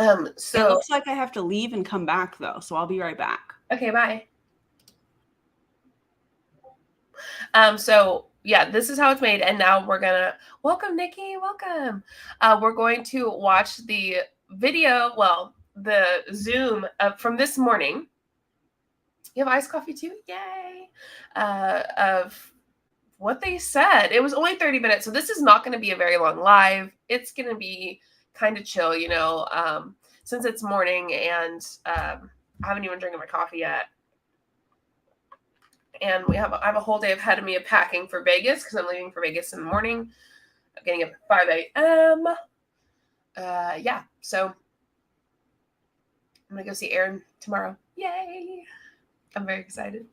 It looks like I have to leave and come back though, so I'll be right back. Okay, bye. So yeah, this is how it's made. And now we're gonna, welcome Nikki, welcome. We're going to watch the video, well, the Zoom from this morning. You have iced coffee too? Yay. Of what they said. It was only 30 minutes. So this is not going to be a very long live. It's going to be kind of chill, you know, since it's morning and I haven't even drinking my coffee yet. And I have a whole day ahead of me of packing for Vegas because I'm leaving for Vegas in the morning. I'm getting up at 5 a.m. Yeah, so I'm going to go see Aaron tomorrow. Yay! I'm very excited.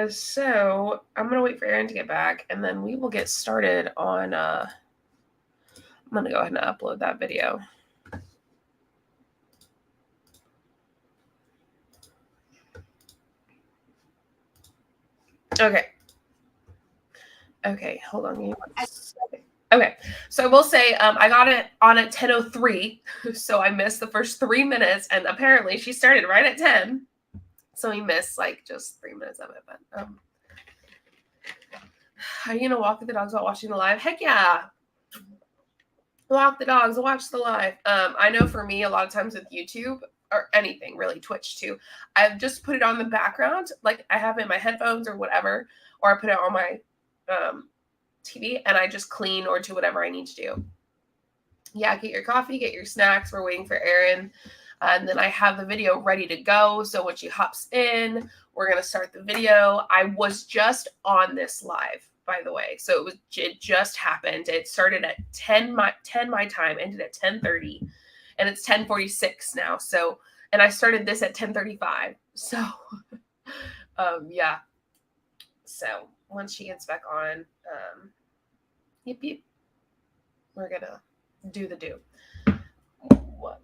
So I'm going to wait for Aaron to get back, and then we will get started on, I'm going to go ahead and upload that video. Okay, hold on. Okay, so I will say I got it on at 10:03, so I missed the first 3 minutes, and apparently she started right at 10, so we missed like just 3 minutes of it. But are you gonna walk with the dogs while watching the live? Heck yeah! Walk the dogs, watch the live. I know for me, a lot of times with YouTube or anything, really Twitch too, I've just put it on the background, like I have it in my headphones or whatever, or I put it on my TV and I just clean or do whatever I need to do. Yeah, get your coffee, get your snacks. We're waiting for Aaron. And then I have the video ready to go. So when she hops in, we're going to start the video. I was just on this live, by the way. So it just happened. It started at 10 my time, ended at 10:30, and it's 10:46 now. So, and I started this at 10:35. So, yeah. So once she gets back on, yip, yip, we're going to do the do.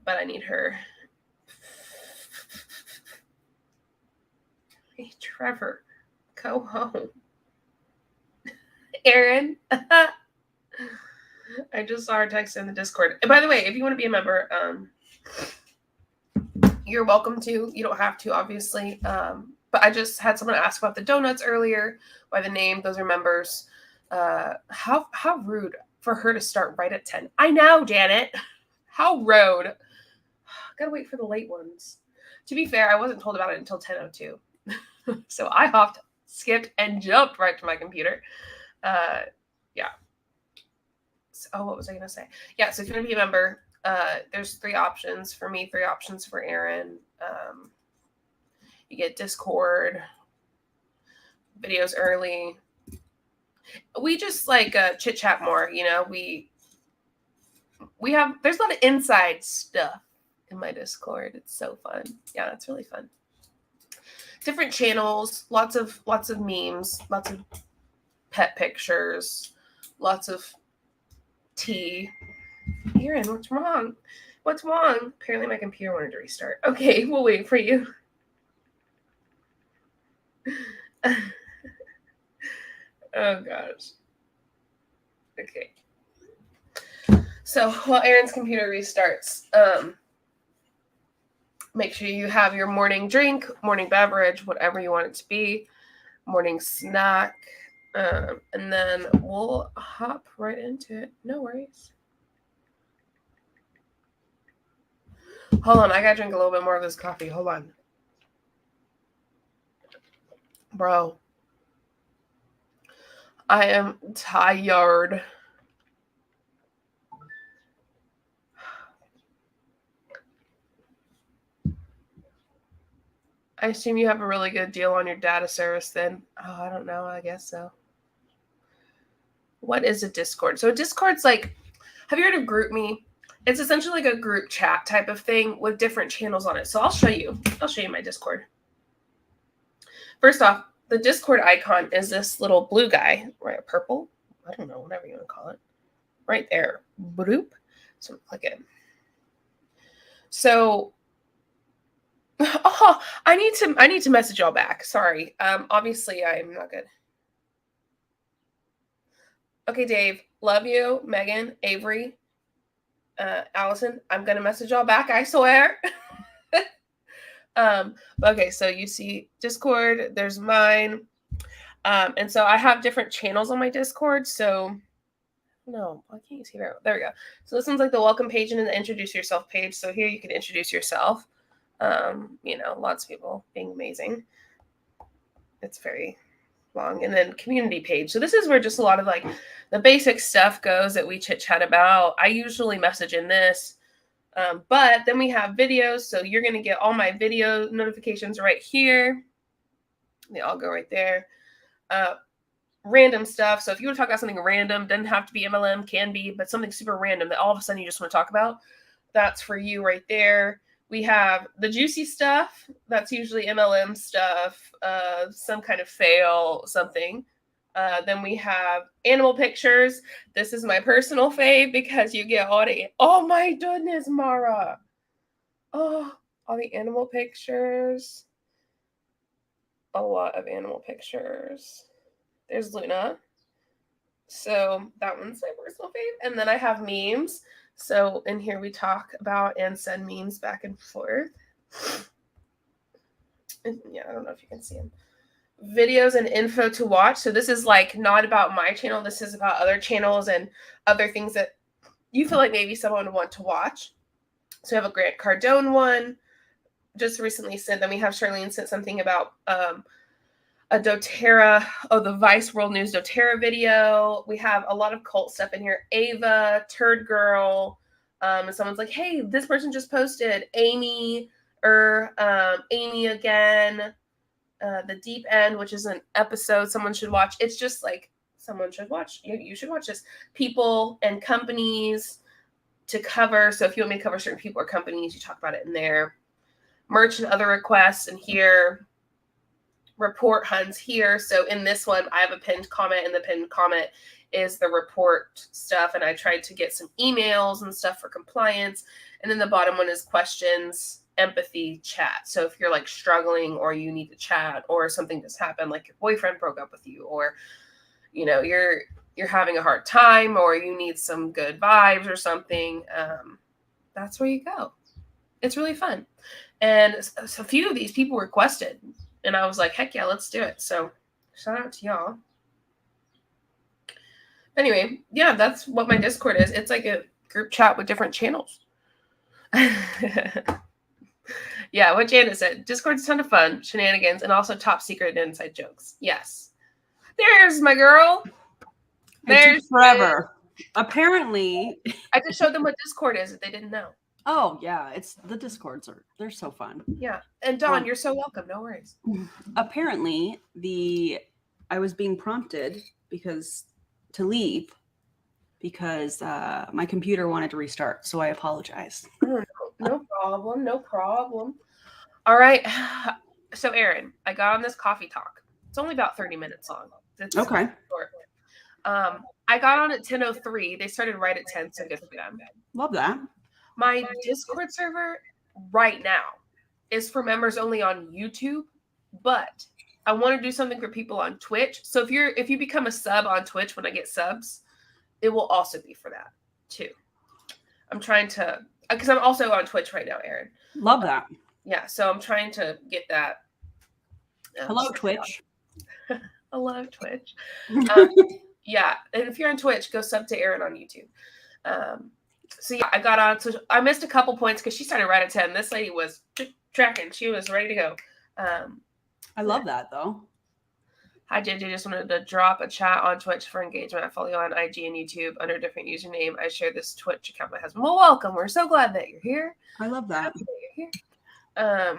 But I need her. Hey, Trevor, go home. Aaron, I just saw her text in the Discord. And by the way, if you want to be a member, you're welcome to. You don't have to, obviously. But I just had someone ask about the donuts earlier by the name. Those are members. How rude for her to start right at 10. I know, Janet. How rude. Gotta wait for the late ones. To be fair, I wasn't told about it until 10:02. So I hopped, skipped, and jumped right to my computer. Yeah. So, what was I going to say? Yeah, so if you want to be a member, there's 3 options for me, 3 options for Aaron. You get Discord, videos early. We just like chit chat more, you know. There's a lot of inside stuff in my Discord. It's so fun. Yeah, it's really fun. Different channels, lots of memes, lots of pet pictures, lots of tea. Aaron, what's wrong? What's wrong? Apparently my computer wanted to restart. Okay, we'll wait for you. Oh gosh. Okay. So while Aaron's computer restarts, make sure you have your morning drink, morning beverage, whatever you want it to be, morning snack, and then we'll hop right into it. No worries. Hold on, I gotta drink a little bit more of this coffee. Hold on. Bro, I am tired. I assume you have a really good deal on your data service then. Oh, I don't know. I guess so. What is a Discord? So a Discord's like, have you heard of GroupMe? It's essentially like a group chat type of thing with different channels on it. So I'll show you my Discord. First off, the Discord icon is this little blue guy, right? Purple? I don't know, whatever you want to call it. Right there. Bloop. So click it. So I need to message y'all back. Sorry. Obviously I'm not good. Okay, Dave. Love you. Megan, Avery. Allison, I'm gonna message y'all back, I swear. Okay, so you see Discord, there's mine. And so I have different channels on my Discord. So no, why can't you see there? There we go. So this one's like the welcome page and then the introduce yourself page. So here you can introduce yourself. Lots of people being amazing. It's very long. And then community page. So this is where just a lot of like the basic stuff goes that we chit chat about. I usually message in this. But then we have videos. So you're going to get all my video notifications right here. They all go right there. Random stuff. So if you want to talk about something random, doesn't have to be MLM, can be, but something super random that all of a sudden you just want to talk about, that's for you right there. We have the juicy stuff. That's usually MLM stuff, some kind of fail, something. Then we have animal pictures. This is my personal fave because you get all the, oh my goodness, Mara. Oh, all the animal pictures. A lot of animal pictures. There's Luna. So that one's my personal fave. And then I have memes. So in here we talk about and send memes back and forth. And yeah, I don't know if you can see them. Videos and info to watch. So this is like not about my channel. This is about other channels and other things that you feel like maybe someone would want to watch. So we have a Grant Cardone one just recently sent. Then we have Charlene sent something about a doTERRA, the Vice World News doTERRA video. We have a lot of cult stuff in here. Ava, Turd Girl, and someone's like, hey, this person just posted Amy again, The Deep End, which is an episode someone should watch. It's just like someone should watch. You should watch this. People and companies to cover. So if you want me to cover certain people or companies, you talk about it in there. Merch and other requests in here. Report Huns here. So in this one, I have a pinned comment, and the pinned comment is the report stuff. And I tried to get some emails and stuff for compliance. And then the bottom one is questions, empathy, chat. So if you're like struggling or you need to chat or something just happened, like your boyfriend broke up with you, or, you know, you're having a hard time, or you need some good vibes or something, that's where you go. It's really fun. And a few of these people requested. And I was like, heck yeah, let's do it. So shout out to y'all. Anyway, yeah, that's what my Discord is. It's like a group chat with different channels. Yeah, what Janet said. Discord's a ton of fun, shenanigans, and also top secret and inside jokes. Yes. There's my girl. There's forever. Apparently. I just showed them what Discord is if they didn't know. Oh, yeah. It's the Discords they're so fun. Yeah. And Dawn, you're so welcome. No worries. Apparently, I was being prompted to leave because my computer wanted to restart. So I apologize. No problem. All right. So, Erin, I got on this coffee talk. It's only about 30 minutes long. It's okay. Short. I got on at 10:03. They started right at 10, so good for them. Love that. My Discord server right now is for members only on YouTube, but I want to do something for people on Twitch. So if you become a sub on Twitch when I get subs, it will also be for that too. I'm trying to, because I'm also on Twitch right now, Erin. Love that. Yeah, so I'm trying to get that. Hello, Twitch. Hello, Twitch. Yeah, and if you're on Twitch, go sub to Erin on YouTube. So yeah, I got on. So I missed a couple points because she started right at 10. This lady was tracking. She was ready to go. I love that though. Hi, JJ. Just wanted to drop a chat on Twitch for engagement. I follow you on IG and YouTube under a different username. I share this Twitch account with my husband. Well, welcome. We're so glad that you're here. I love that. You're here.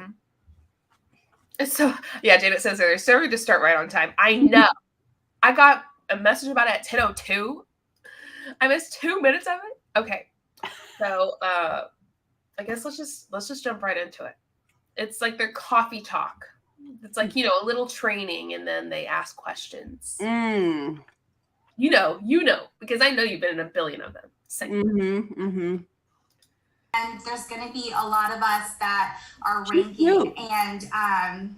So yeah, Janet says their server to start right on time. I know. I got a message about it at 10:02. I missed 2 minutes of it. Okay. So I guess let's just jump right into it. It's like their coffee talk. It's like, a little training, and then they ask questions. Mm. You know, because I know you've been in a billion of them. And there's going to be a lot of us that are ranking, and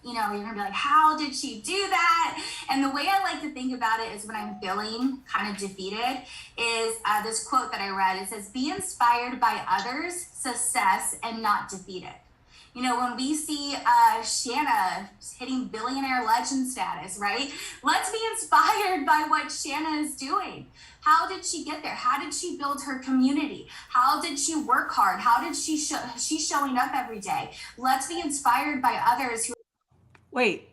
you know, you're gonna be like, how did she do that? And the way I like to think about it is when I'm feeling kind of defeated is this quote that I read. It says, be inspired by others' success and not defeated. You know, when we see Shanna hitting billionaire legend status, right? Let's be inspired by what Shanna is doing. How did she get there? How did she build her community? How did she work hard? How did she's showing up every day? Let's be inspired by others who. Wait,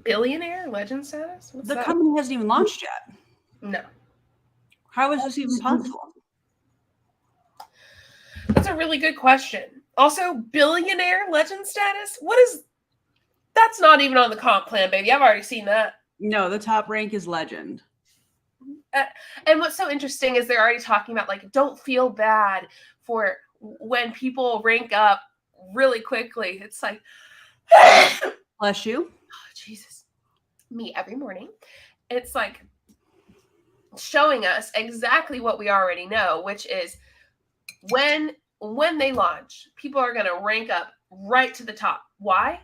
Billionaire legend status? What's the that? company hasn't even launched yet. No. How is this even possible? That's a really good question. Also, billionaire legend status? What is... That's not even on the comp plan, baby. I've already seen that. No, the top rank is legend. And what's so interesting is they're already talking about, like, don't feel bad for when people rank up really quickly. It's like... Bless you. Oh, Jesus. Me every morning. It's like showing us exactly what we already know, which is when they launch, people are going to rank up right to the top. Why?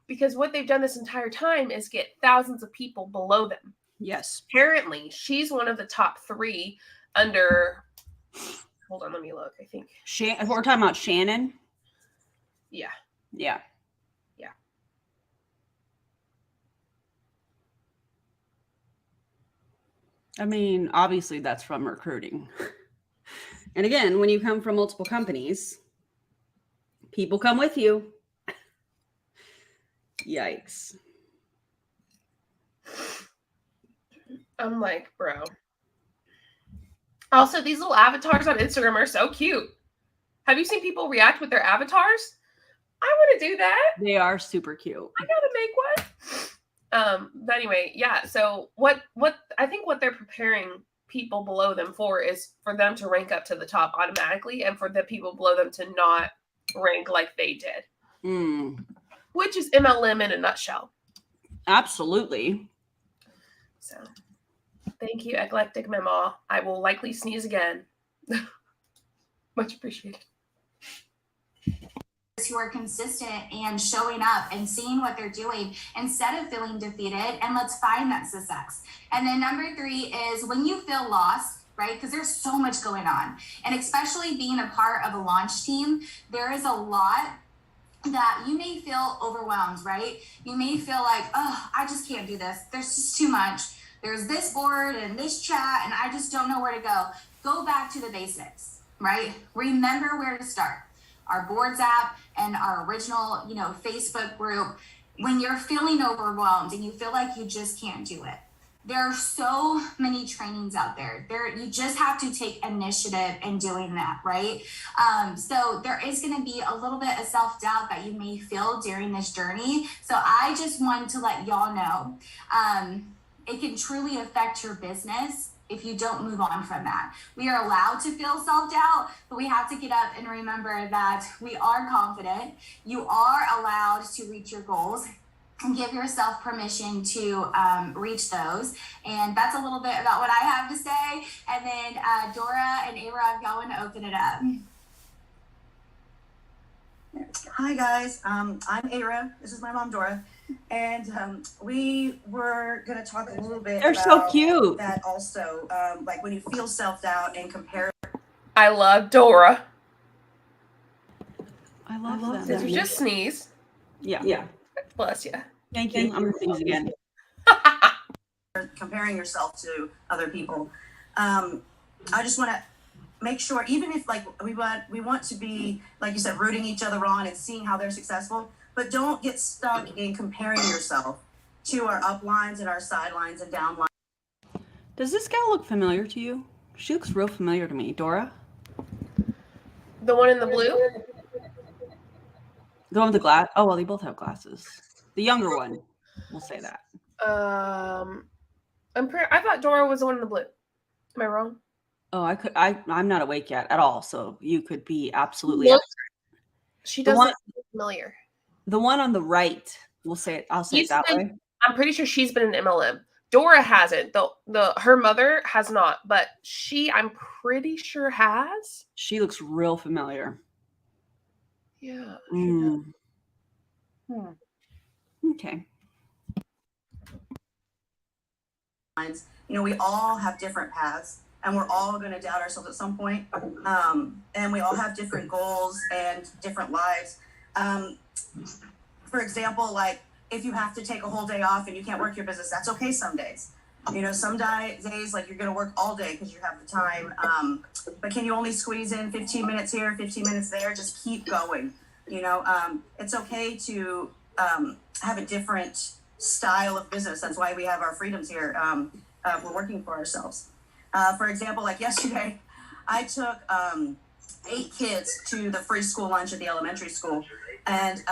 Because what they've done this entire time is get thousands of people below them. Yes. Apparently, she's one of the top 3 under... Hold on, let me look. I think... We're talking about Shannon? Yeah. Yeah. I mean, obviously that's from recruiting. And again, when you come from multiple companies, people come with you. Yikes. I'm like, bro. Also, these little avatars on Instagram are so cute. Have you seen people react with their avatars? I want to do that. They are super cute. I gotta make one. But anyway, yeah. So what I think what they're preparing people below them for is for them to rank up to the top automatically, and for the people below them to not rank like they did. Which is MLM in a nutshell. Absolutely. So thank you, Eclectic Mama. I will likely sneeze again. Much appreciated. Who are consistent and showing up and seeing what they're doing instead of feeling defeated, and let's find that success. And then number 3 is when you feel lost, right? Because there's so much going on, and especially being a part of a launch team, there is a lot that you may feel overwhelmed, right? You may feel like, oh, I just can't do this. There's just too much. There's this board and this chat, and I just don't know where to go. Go back to the basics, right? Remember where to start. Our boards app and our original, you know, Facebook group. When you're feeling overwhelmed and you feel like you just can't do it, there are so many trainings out there. You just have to take initiative in doing that, right? So there is going to be a little bit of self-doubt that you may feel during this journey. So I just wanted to let y'all know, it can truly affect your business if you don't move on from that. We are allowed to feel self-doubt, but we have to get up and remember that we are confident. You are allowed to reach your goals and give yourself permission to reach those. And that's a little bit about what I have to say. And then Dora and Ara, if y'all want to open it up. Hi guys, I'm Ara. This is my mom, Dora. And we were going to talk a little bit They're about so cute. that also, like when you feel self-doubt and compare. I love Dora. I love them. Did you just sneeze? Yeah. Bless you. Thank you. I'm going to sneeze again. Comparing yourself to other people. I just want to make sure, even if like we want to be, like you said, rooting each other on and seeing how they're successful, but don't get stuck in comparing yourself to our uplines and our sidelines and downlines. Does this gal look familiar to you? She looks real familiar to me. Dora? The one in the blue? The one with the glass? Oh, well, they both have glasses. The younger one. We'll say that. I thought Dora was the one in the blue. Am I wrong? Oh, I'm not awake yet at all, so you could be absolutely. Look, she The doesn't one- look familiar. The one on the right, I'll say it that way. I'm pretty sure she's been in MLM. Dora hasn't. Her mother has not, but I'm pretty sure has. She looks real familiar. Yeah. Okay. You know, we all have different paths, and we're all going to doubt ourselves at some point. And we all have different goals and different lives. For example, like if you have to take a whole day off and you can't work your business, that's okay some days. You know, some days like you're going to work all day because you have the time. But can you only squeeze in 15 minutes here, 15 minutes there? Just keep going. You know, it's okay to have a different style of business. That's why we have our freedoms here. We're working for ourselves. For example, like yesterday, I took 8 kids to the free school lunch at the elementary school. And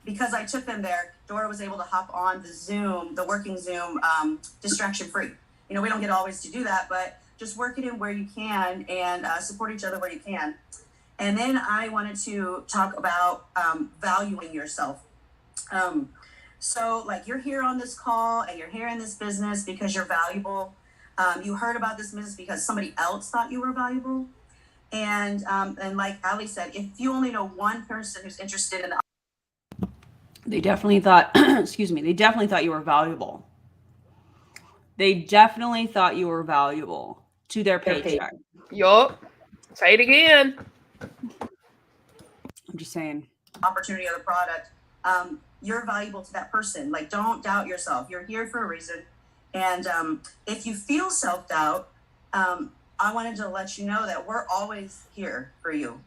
because I took them there, Dora was able to hop on the Zoom, the working Zoom, distraction free. You know, we don't get always to do that, but just work it in where you can and support each other where you can. And then I wanted to talk about valuing yourself. So like you're here on this call and you're here in this business because you're valuable. You heard about this business because somebody else thought you were valuable. And like Ali said, if you only know one person who's interested in the They definitely thought, excuse me, they definitely thought you were valuable. They definitely thought you were valuable to their paycheck. Yup. Say it again. I'm just saying. opportunity or the product, you're valuable to that person. Like, don't doubt yourself. You're here for a reason. And if you feel self-doubt, I wanted to let you know that we're always here for you.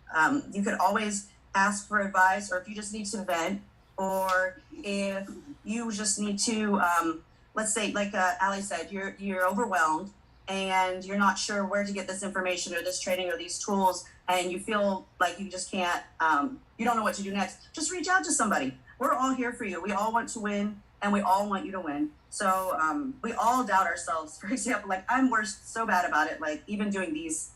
You could always ask for advice, or if you just need to vent, or if you just need to, let's say, like Ali said, you're overwhelmed and you're not sure where to get this information or this training or these tools, and you feel like you just can't, you don't know what to do next, just reach out to somebody. We're all here for you. We all want to win, and we all want you to win. So we all doubt ourselves. For example, like I'm so bad about it, like even doing these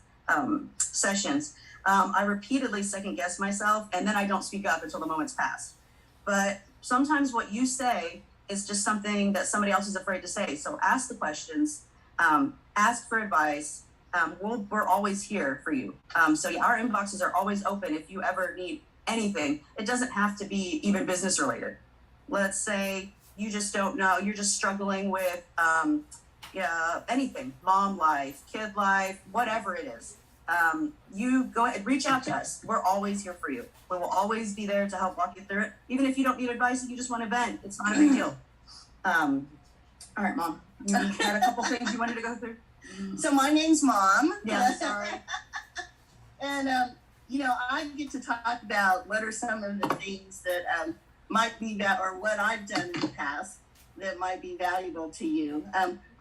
sessions, I repeatedly second guess myself, and then I don't speak up until the moment's passed. But sometimes what you say is just something that somebody else is afraid to say. So ask the questions, ask for advice. We're always here for you. So yeah, our inboxes are always open if you ever need anything. It doesn't have to be even business related. Let's say you just don't know, you're just struggling with anything, mom life, kid life, whatever it is. You go ahead, reach out to us. We're always here for you. We will always be there to help walk you through it. Even if you don't need advice, if you just want to vent, it's not a big deal. All right, Mom, you had a couple things you wanted to go through? So my name's Mom. Yeah, sorry. And, I get to talk about what are some of the things that might be or what I've done in the past that might be valuable to you.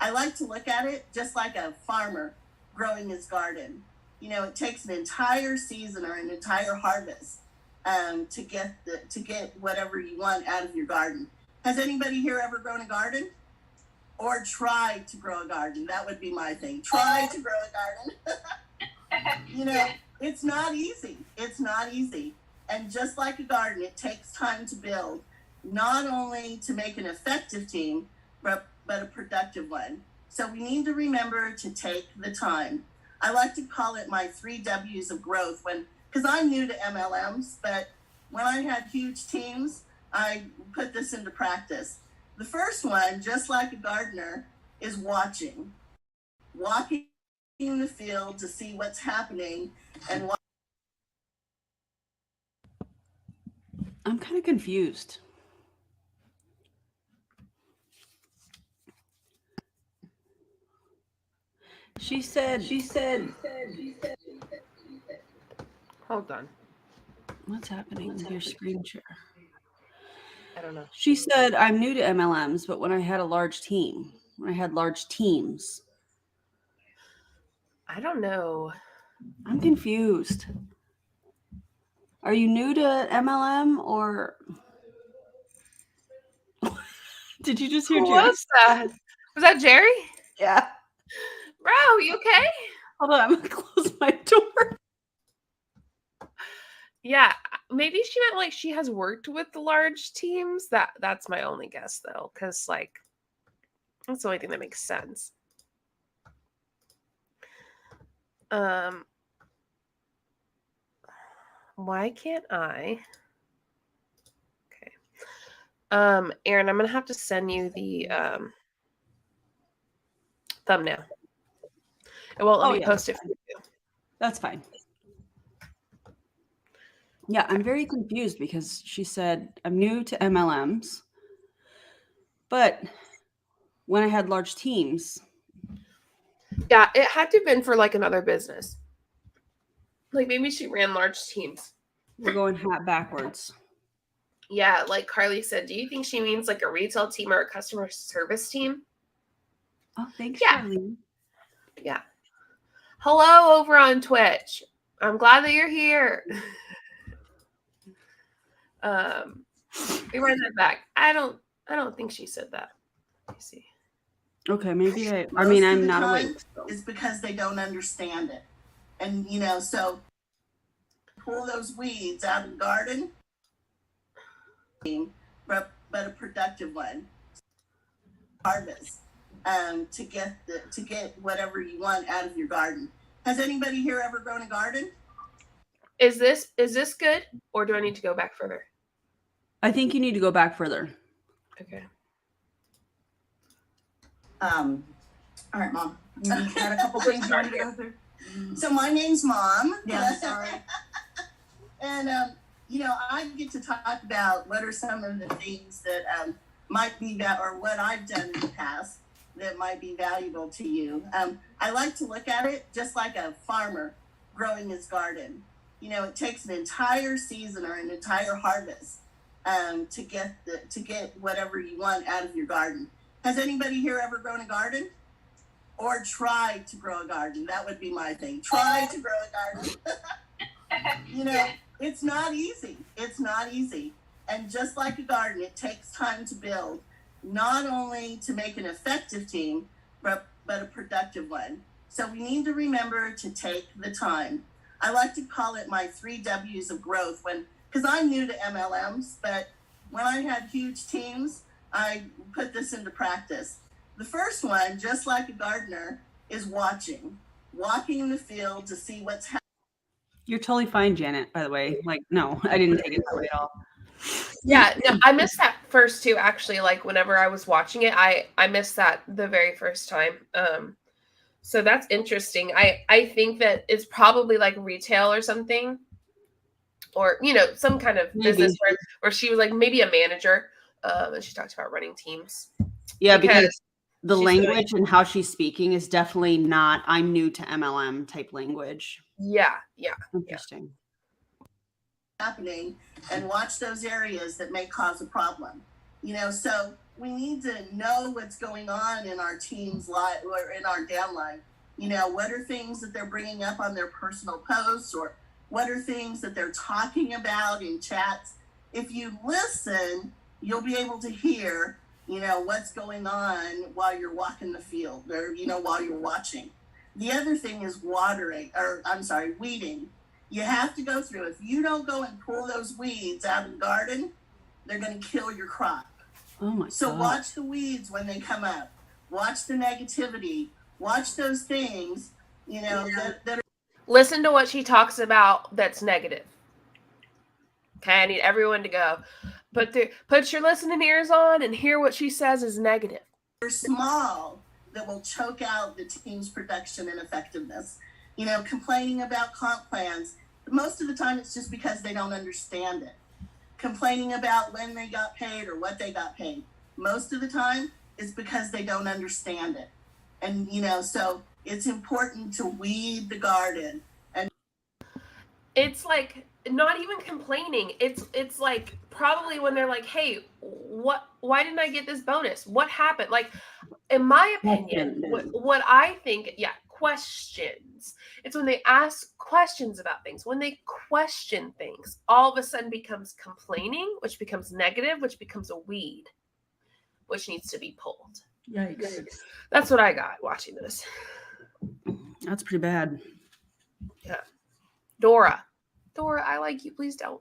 I like to look at it just like a farmer growing his garden. It takes an entire season or an entire harvest to get whatever you want out of your garden. Has anybody here ever grown a garden? Or tried to grow a garden? That would be my thing. Try to grow a garden. It's not easy. It's not easy. And just like a garden, it takes time to build, not only to make an effective team, but a productive one. So we need to remember to take the time. I like to call it my 3 W's of growth because I'm new to MLMs, but when I had huge teams, I put this into practice. The first one, just like a gardener, is walking in the field to see what's happening and I'm kind of confused. She said. Hold on. What's happening with your screen share? I don't know. She said, I'm new to MLMs, but when I had large teams, I don't know. I'm confused. Are you new to MLM or did you just hear Who Jerry? was that? Was that Jerry? Yeah. Bro, you okay? Hold on, I'm gonna close my door. Yeah, maybe she meant like she has worked with the large teams. That's my only guess though, because like that's the only thing that makes sense. Why can't I? Okay. Aaron, I'm gonna have to send you the thumbnail. It won't let me post it for you. That's fine. Yeah, I'm very confused because she said I'm new to MLMs, but when I had large teams, Yeah, it had to have been for like another business. Like maybe she ran large teams. we're going hat backwards. Yeah, like Carly said, do you think she means like a retail team or a customer service team? Oh, thanks, Yeah. Charlene. Yeah. Hello over on Twitch. I'm glad that you're here. Rewind that back. I don't think she said that. Let me see. Okay, maybe I Most mean, of I'm the not time awake. So. Is because they don't understand it. And, so pull those weeds out of the garden, but a productive one. Harvest to get whatever you want out of your garden. Has anybody here ever grown a garden? Is this good, or do I need to go back further? I think you need to go back further. Okay. All right, Mom. You had a couple things you wanted to go through? So my name's Mom. Yeah, sorry. And I get to talk about what are some of the things that might be or what I've done in the past that might be valuable to you. I like to look at it just like a farmer growing his garden. It takes an entire season or an entire harvest to get whatever you want out of your garden. Has anybody here ever grown a garden? Or tried to grow a garden? That would be my thing. Try to grow a garden. It's not easy. It's not easy. And just like a garden, it takes time to build, not only to make an effective team, but a productive one. So we need to remember to take the time. I like to call it my 3 W's of growth because I'm new to MLMs, but when I had huge teams, I put this into practice. The first one, just like a gardener, is walking in the field to see what's happening. You're totally fine, Janet, by the way. Like, no, I didn't take it that way at all. Yeah, no, I missed that first too, actually. Like whenever I was watching it, I missed that the very first time. So that's interesting. I think that it's probably like retail or something, or some kind of business where she was like maybe a manager. And she talked about running teams. Yeah, because the language and how she's speaking is definitely not I'm new to MLM type language. Yeah. Interesting. Happening and watch those areas that may cause a problem. So we need to know what's going on in our team's life or in our downline. What are things that they're bringing up on their personal posts, or what are things that they're talking about in chats? If you listen, you'll be able to hear what's going on while you're walking the field or while you're watching. The other thing is weeding. You have to go through. If you don't go and pull those weeds out of the garden, they're going to kill your crop. Oh my So God. watch the weeds when they come up. Watch the negativity. Watch those things, that are. Listen to what she talks about that's negative. Okay, I need everyone to go. Put your listening ears on and hear what she says is negative. They're small that will choke out the team's production and effectiveness. Complaining about comp plans. Most of the time it's just because they don't understand it. Complaining about when they got paid or what they got paid. Most of the time it's because they don't understand it. And, so it's important to weed the garden. And it's like not even complaining. It's like probably when they're like, hey, why didn't I get this bonus? What happened? Like, in my opinion, what I think, questions. It's when they ask questions about things. When they question things, all of a sudden becomes complaining, which becomes negative, which becomes a weed, which needs to be pulled. Yikes. That's what I got watching this. That's pretty bad. Yeah. Dora, I like you. Please don't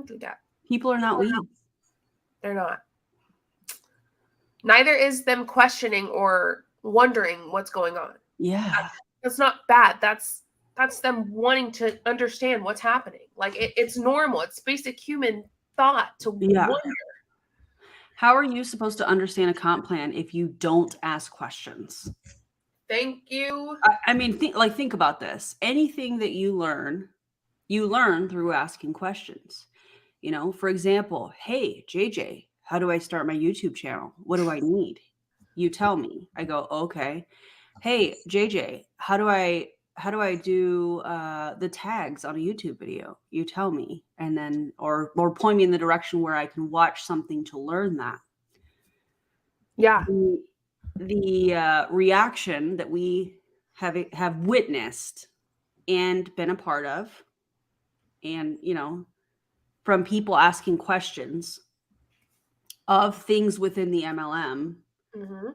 do that. People are not weeds. They're not. Neither is them questioning or wondering what's going on. Yeah. That's not bad. That's them wanting to understand what's happening. Like it's normal. It's basic human thought to wonder. How are you supposed to understand a comp plan if you don't ask questions? Thank you. I mean, think about this. Anything that you learn through asking questions. You know, for example, hey, JJ, how do I start my YouTube channel? What do I need? You tell me. I go, okay. Hey, JJ, how do I do the tags on a YouTube video? You tell me, and then or point me in the direction where I can watch something to learn that. Yeah. The reaction that we have witnessed and been a part of, and from people asking questions of things within the MLM Mm-hmm.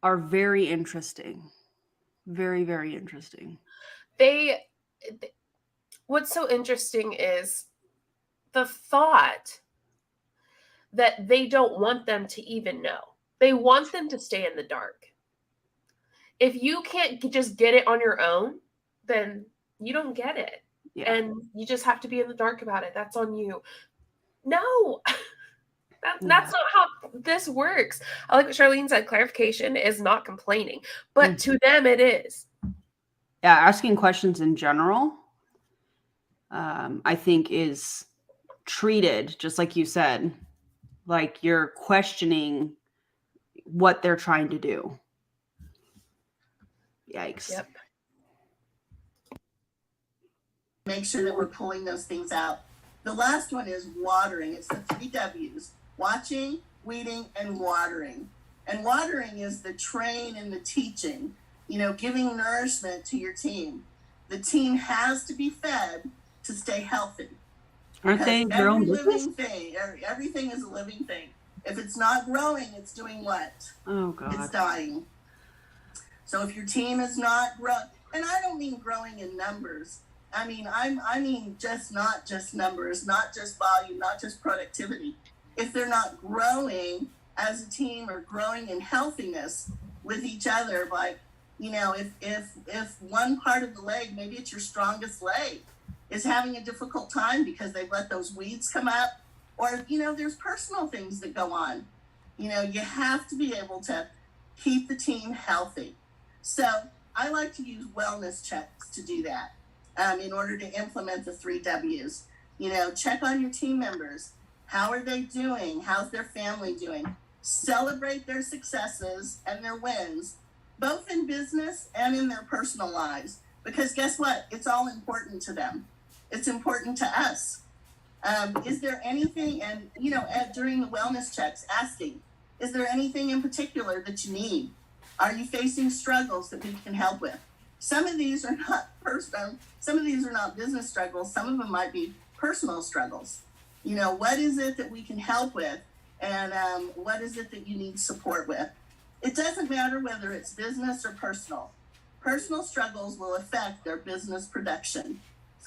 are very interesting. Very, very interesting. What's so interesting is the thought that they don't want them to even know. They want them to stay in the dark. If you can't just get it on your own, then you don't get it. Yeah. And you just have to be in the dark about it. That's on you. No, that's not how this works. I like what Charlene said. Clarification is not complaining, but to them it is. Yeah, asking questions in general, I think is treated, just like you said, like you're questioning what they're trying to do. Yikes. Yep. Make sure that we're pulling those things out. The last one is watering. It's the 3 W's: watching, weeding, and watering. And watering is the train and the teaching, giving nourishment to your team. The team has to be fed to stay healthy. Aren't they their own business? Everything is a living thing. If it's not growing, it's doing what? Oh, God. It's dying. So if your team is not growing, and I don't mean growing in numbers. I mean not just numbers, not just volume, not just productivity. If they're not growing as a team or growing in healthiness with each other, like, if one part of the leg, maybe it's your strongest leg, is having a difficult time because they've let those weeds come up, or, there's personal things that go on. You have to be able to keep the team healthy. So I like to use wellness checks to do that. In order to implement the 3 W's. Check on your team members. How are they doing? How's their family doing? Celebrate their successes and their wins, both in business and in their personal lives. Because guess what? It's all important to them. It's important to us. Is there anything, and during the wellness checks, asking, is there anything in particular that you need? Are you facing struggles that we can help with? Some of these are not personal. Some of these are not business struggles. Some of them might be personal struggles. What is it that we can help with? And what is it that you need support with? It doesn't matter whether it's business or personal. Personal struggles will affect their business production.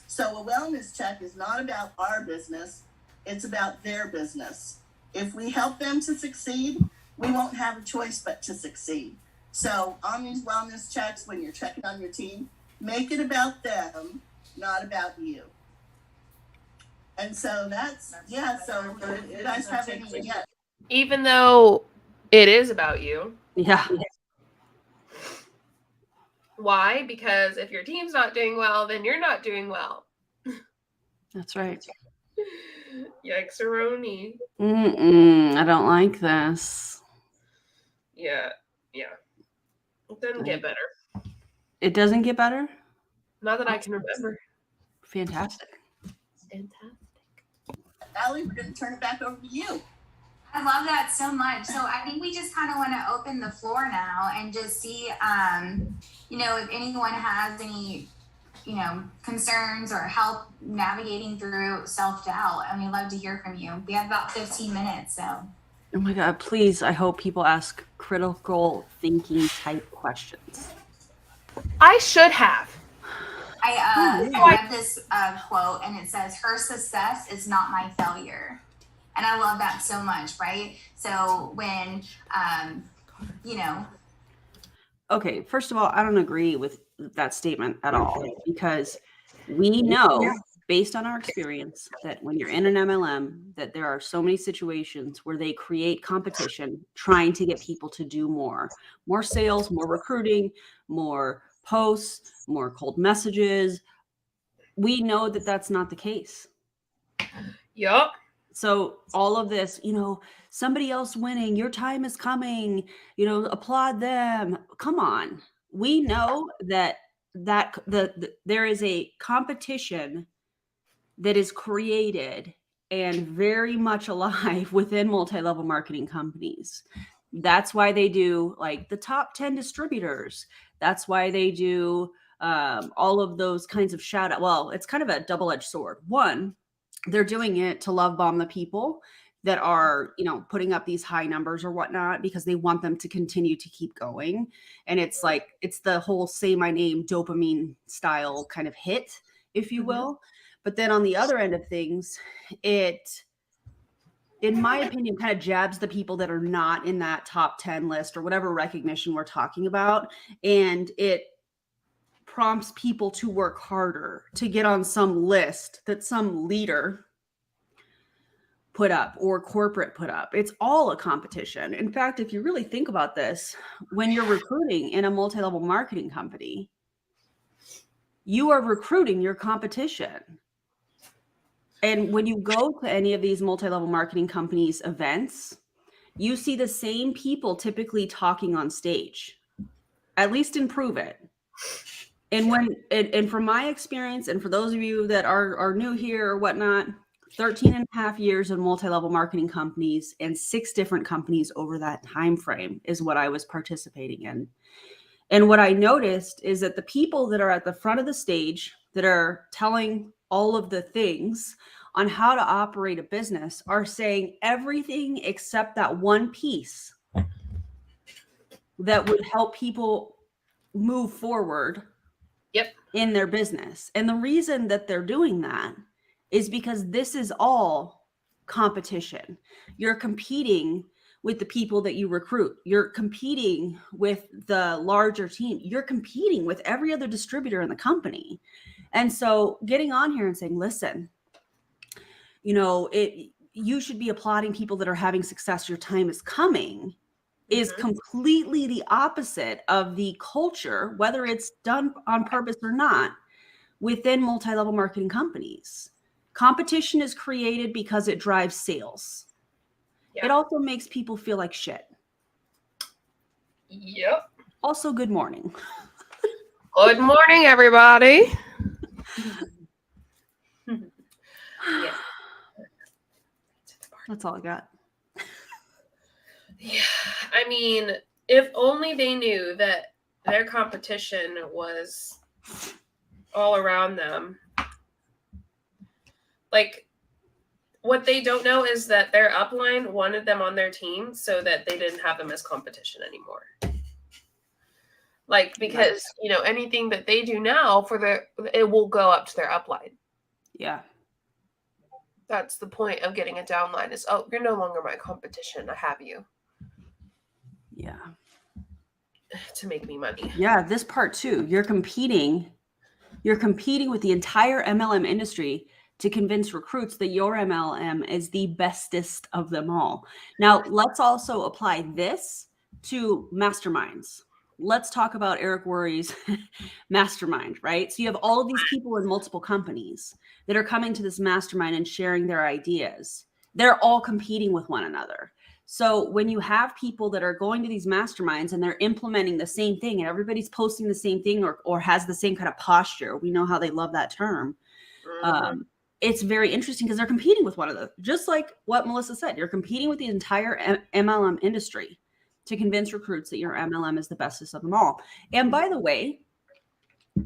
So a wellness check is not about our business. It's about their business. If we help them to succeed, we won't have a choice but to succeed. So on these wellness checks, when you're checking on your team, make it about them, not about you. And so so if you guys have anything yet. Even though it is about you. Yeah. Why? Because if your team's not doing well, then you're not doing well. That's right. Yikes-a-roni. I don't like this. Yeah. It doesn't get better. It doesn't get better? Not that I can remember. Fantastic. Allie, we're going to turn it back over to you. I love that so much. So I think we just kind of want to open the floor now and just see, if anyone has any, concerns or help navigating through self-doubt. And we'd love to hear from you. We have about 15 minutes, so. Oh my God, please, I hope people ask critical thinking type questions. I should have. I read this quote, and it says, "Her success is not my failure." And I love that so much, right? So when, Okay, first of all, I don't agree with that statement at all, because we know based on our experience, that when you're in an MLM, that there are so many situations where they create competition trying to get people to do more sales, more recruiting, more posts, more cold messages. We know that that's not the case. Yup. So all of this, somebody else winning, your time is coming, applaud them. Come on. We know that there is a competition that is created and very much alive within multi-level marketing companies. That's why they do like the top 10 distributors. That's why they do all of those kinds of shout out. Well, it's kind of a double-edged sword. One, they're doing it to love bomb the people that are, putting up these high numbers or whatnot, because they want them to continue to keep going. And it's like, it's the whole say my name dopamine style kind of hit, if you will. But then on the other end of things, it, in my opinion, kind of jabs the people that are not in that top 10 list or whatever recognition we're talking about. And it prompts people to work harder to get on some list that some leader put up or corporate put up. It's all a competition. In fact, if you really think about this, when you're recruiting in a multi-level marketing company, you are recruiting your competition. And when you go to any of these multi-level marketing companies events, you see the same people typically talking on stage, at least in Prove It. And from my experience, and for those of you that are new here or whatnot, 13 and a half years in multi-level marketing companies and 6 different companies over that time frame is what I was participating in. And what I noticed is that the people that are at the front of the stage that are telling all of the things on how to operate a business are saying everything except that one piece that would help people move forward in their business. And the reason that they're doing that is because this is all competition. You're competing with the people that you recruit. You're competing with the larger team. You're competing with every other distributor in the company. And so getting on here and saying, listen, you should be applauding people that are having success. Your time is coming is completely the opposite of the culture, whether it's done on purpose or not, within multi-level marketing companies. Competition is created because it drives sales. Yeah. It also makes people feel like shit. Yep. Also, good morning. Good morning, everybody. Yeah. That's all I got. Yeah. I mean, if only they knew that their competition was all around them. Like, what they don't know is that their upline wanted them on their team so that they didn't have them as competition anymore. Like, because, anything that they do now it will go up to their upline. Yeah. That's the point of getting a downline is, oh, you're no longer my competition. I have you. Yeah. To make me money. Yeah. This part too, you're competing with the entire MLM industry to convince recruits that your MLM is the bestest of them all. Now, let's also apply this to masterminds. Let's talk about Eric Worre's mastermind, right? So you have all of these people in multiple companies that are coming to this mastermind and sharing their ideas. They're all competing with one another. So when you have people that are going to these masterminds and they're implementing the same thing and everybody's posting the same thing or has the same kind of posture, we know how they love that term. It's very interesting because they're competing with one another. Just like what Melissa said, you're competing with the entire MLM industry to convince recruits that your MLM is the bestest of them all. And by the way,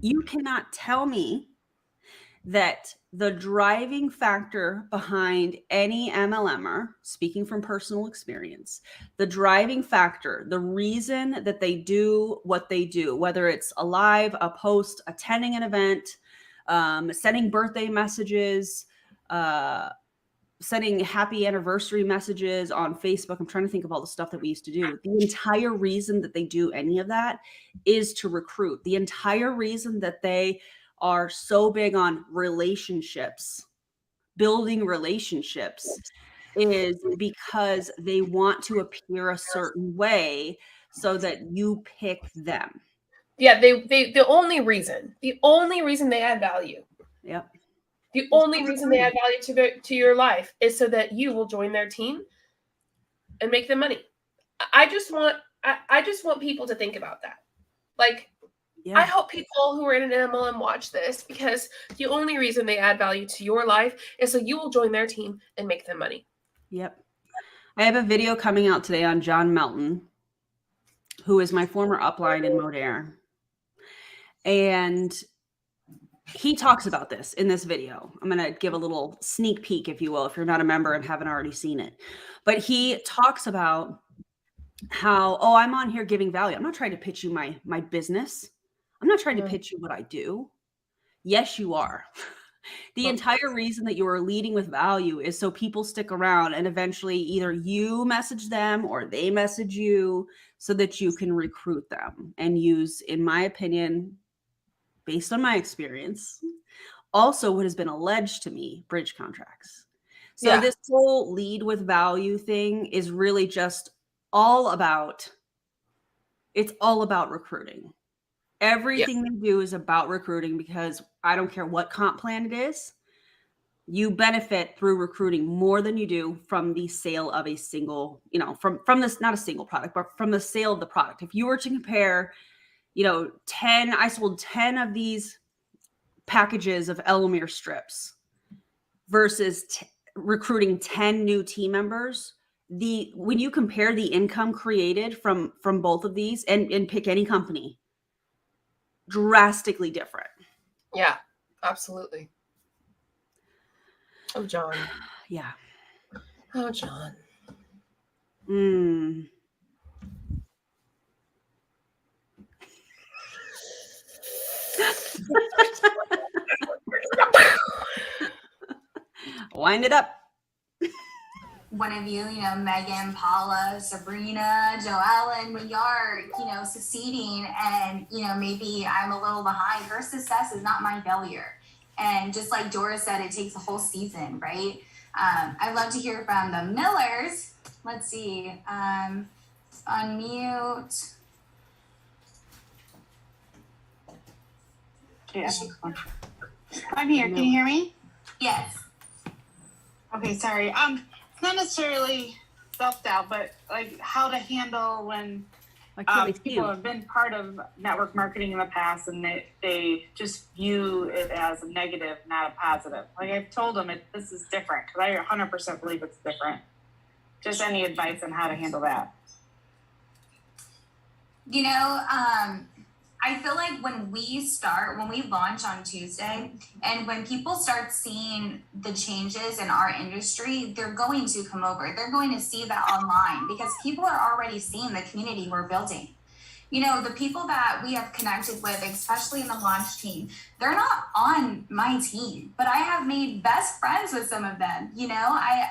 you cannot tell me that the driving factor behind any MLMer, speaking from personal experience, the driving factor, the reason that they do what they do, whether it's a live, a post, attending an event, sending birthday messages, sending happy anniversary messages on Facebook. I'm trying to think of all the stuff that we used to do. The entire reason that they do any of that is to recruit. The entire reason that they are so big on relationships, building relationships, is because they want to appear a certain way so that you pick them. Yeah, the only reason they add value, Yep. the only reason they add value to your life is so that you will join their team and make them money. I just want people to think about that. Like, Yeah. I hope people who are in an MLM watch this, because the only reason they add value to your life is so you will join their team and make them money. Yep. I have a video coming out today on John Melton, who is my former upline in Modere. And he talks about this in this video. I'm going to give a little sneak peek, if you will, if you're not a member and haven't already seen it. But he talks about how, oh, I'm on here giving value. I'm not trying to pitch you my business. I'm not trying to pitch you what I do. Yes, you are. The entire reason that you are leading with value is so people stick around and eventually either you message them or they message you so that you can recruit them and use, in my opinion, based on my experience, also what has been alleged to me, bridge contracts. So this whole lead with value thing is really just all about recruiting. Everything they do is about recruiting, because I don't care what comp plan it is. You benefit through recruiting more than you do from the sale of a single, from this, not a single product, but from the sale of the product. If you were to compare, 10, I sold 10 of these packages of Elomir strips versus recruiting 10 new team members. When you compare the income created from both of these and pick any company, drastically different. Yeah, absolutely. Oh, John. Yeah. Oh, John. Wind it up. One of you, Megan, Paula, Sabrina, Joellen, when you're, succeeding and, maybe I'm a little behind, her success is not my failure. And just like Dora said, it takes a whole season, right? I'd love to hear from the Millers. Let's see. Unmute. Yeah. I'm here. Can you hear me? Yes. Okay, sorry. It's not necessarily self-doubt, but like how to handle when people have been part of network marketing in the past and they just view it as a negative, not a positive. Like I've told them this is different because I 100% believe it's different. Just any advice on how to handle that? I feel like when we launch on Tuesday, and when people start seeing the changes in our industry, they're going to come over. They're going to see that online because people are already seeing the community we're building. The people that we have connected with, especially in the launch team, they're not on my team, but I have made best friends with some of them. I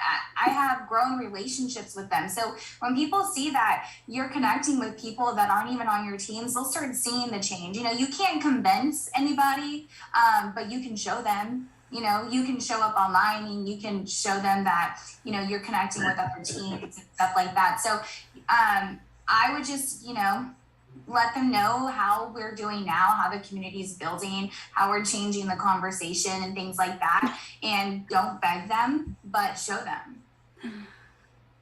have grown relationships with them. So when people see that you're connecting with people that aren't even on your teams, they'll start seeing the change. You can't convince anybody, but you can show them. You can show up online and you can show them that, you're connecting with other teams and stuff like that. So I would just, let them know how we're doing now, how the community is building, how we're changing the conversation and things like that. And don't beg them, but show them.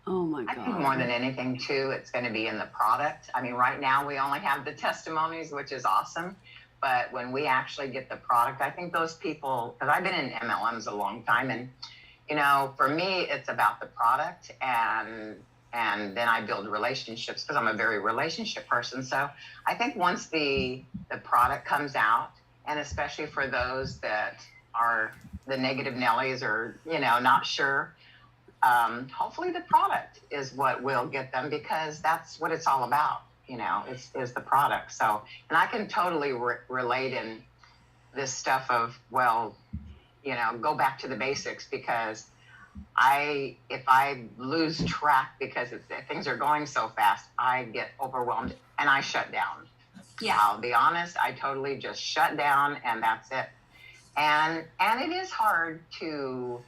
Oh my God. I think more than anything too, it's going to be in the product. I mean, right now we only have the testimonies, which is awesome. But when we actually get the product, I think those people, because I've been in MLMs a long time, and, for me, it's about the product and then I build relationships because I'm a very relationship person. So I think once the product comes out, and especially for those that are the negative Nellies or, not sure, hopefully the product is what will get them, because that's what it's all about, is the product. So, and I can totally relate in this stuff of, go back to the basics, because if I lose track because things are going so fast, I get overwhelmed and I shut down. Yeah. I'll be honest, I totally just shut down and that's it. And it is hard to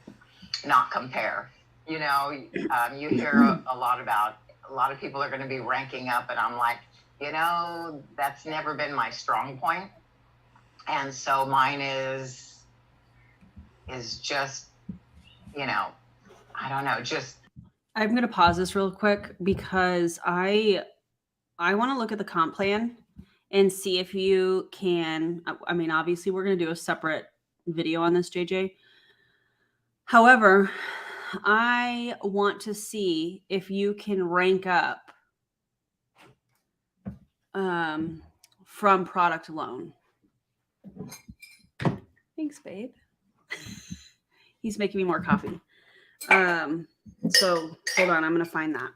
not compare. You know, you hear a lot about, a lot of people are going to be ranking up, and I'm like, you know, that's never been my strong point. And so mine is just, you know, I don't know, just. I'm going to pause this real quick because I want to look at the comp plan and see if you can, I mean, obviously we're going to do a separate video on this, JJ. However, I want to see if you can rank up from product alone. Thanks, babe. He's making me more coffee. So hold on, I'm going to find that.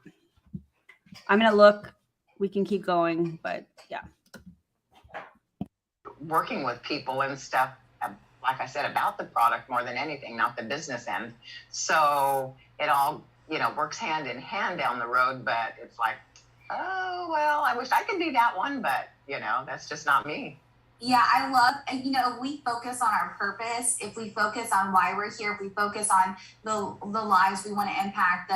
I'm going to look. We can keep going, but yeah. Working with people and stuff, like I said, about the product more than anything, not the business end. So it all, you know, works hand in hand down the road, but it's like, oh, well, I wish I could do that one, but, you know, that's just not me. Yeah, I love, you know, if we focus on our purpose, if we focus on why we're here, if we focus on the lives we want to impact,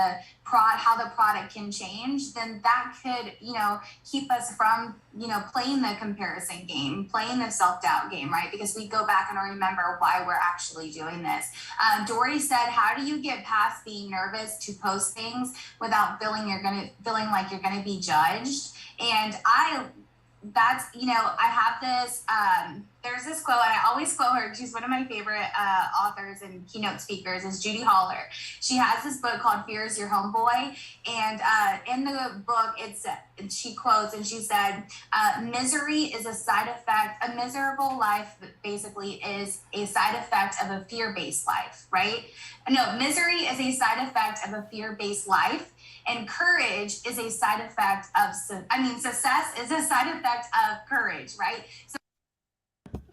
how the product can change, then that could, you know, keep us from, you know, playing the comparison game, playing the self-doubt game, right? Because we go back and remember why we're actually doing this. Dory said, how do you get past being nervous to post things without feeling like you're gonna be judged? And that's, you know, I have this, there's this quote, and I always quote her. She's one of my favorite authors and keynote speakers, is Judy Holler. She has this book called Fear is Your Homeboy. And in the book, she quotes, and she said, misery is a side effect, a miserable life basically is a side effect of a fear-based life, right? No, misery is a side effect of a fear-based life. And courage is a side effect of, success is a side effect of courage, right?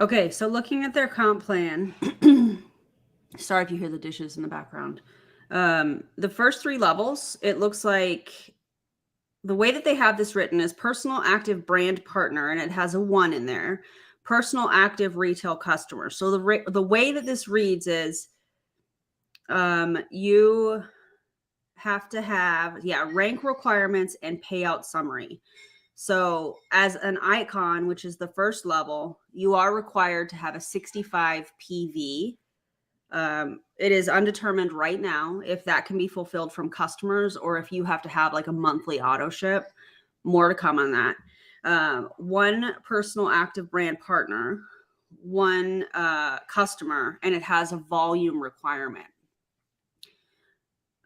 Okay, so looking at their comp plan, sorry if you hear the dishes in the background. The first 3 levels, it looks like the way that they have this written is personal active brand partner, and it has a 1 in there. Personal active retail customer. So the way that this reads is you have to have, rank requirements and payout summary. So as an icon, which is the first level, you are required to have a 65 PV. It is undetermined right now if that can be fulfilled from customers or if you have to have like a monthly auto ship. More to come on that. 1 personal active brand partner, 1 customer, and it has a volume requirement.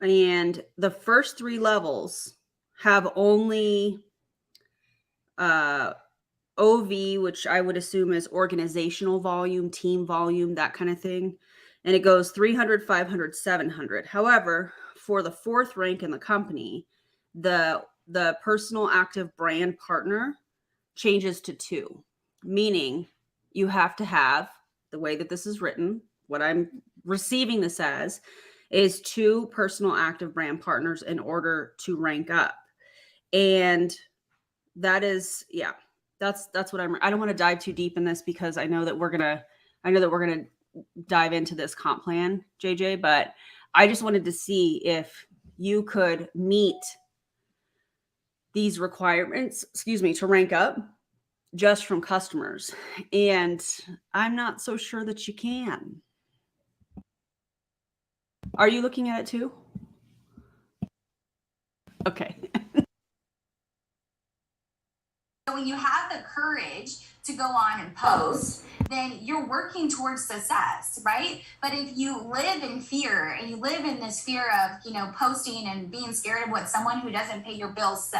And the first 3 levels have only OV, which I would assume is organizational volume, team volume, that kind of thing. And it goes 300, 500, 700. However, for the 4th rank in the company, the personal active brand partner changes to 2, meaning you have to have, the way that this is written, what I'm receiving this as, is 2 personal active brand partners in order to rank up. And that is, that's what I don't want to dive too deep in this because I know that we're going to dive into this comp plan, JJ, but I just wanted to see if you could meet these requirements, to rank up just from customers. And I'm not so sure that you can. Are you looking at it too? Okay. So when you have the courage to go on and post, then you're working towards success, right? But if you live in fear and you live in this fear of, you know, posting and being scared of what someone who doesn't pay your bills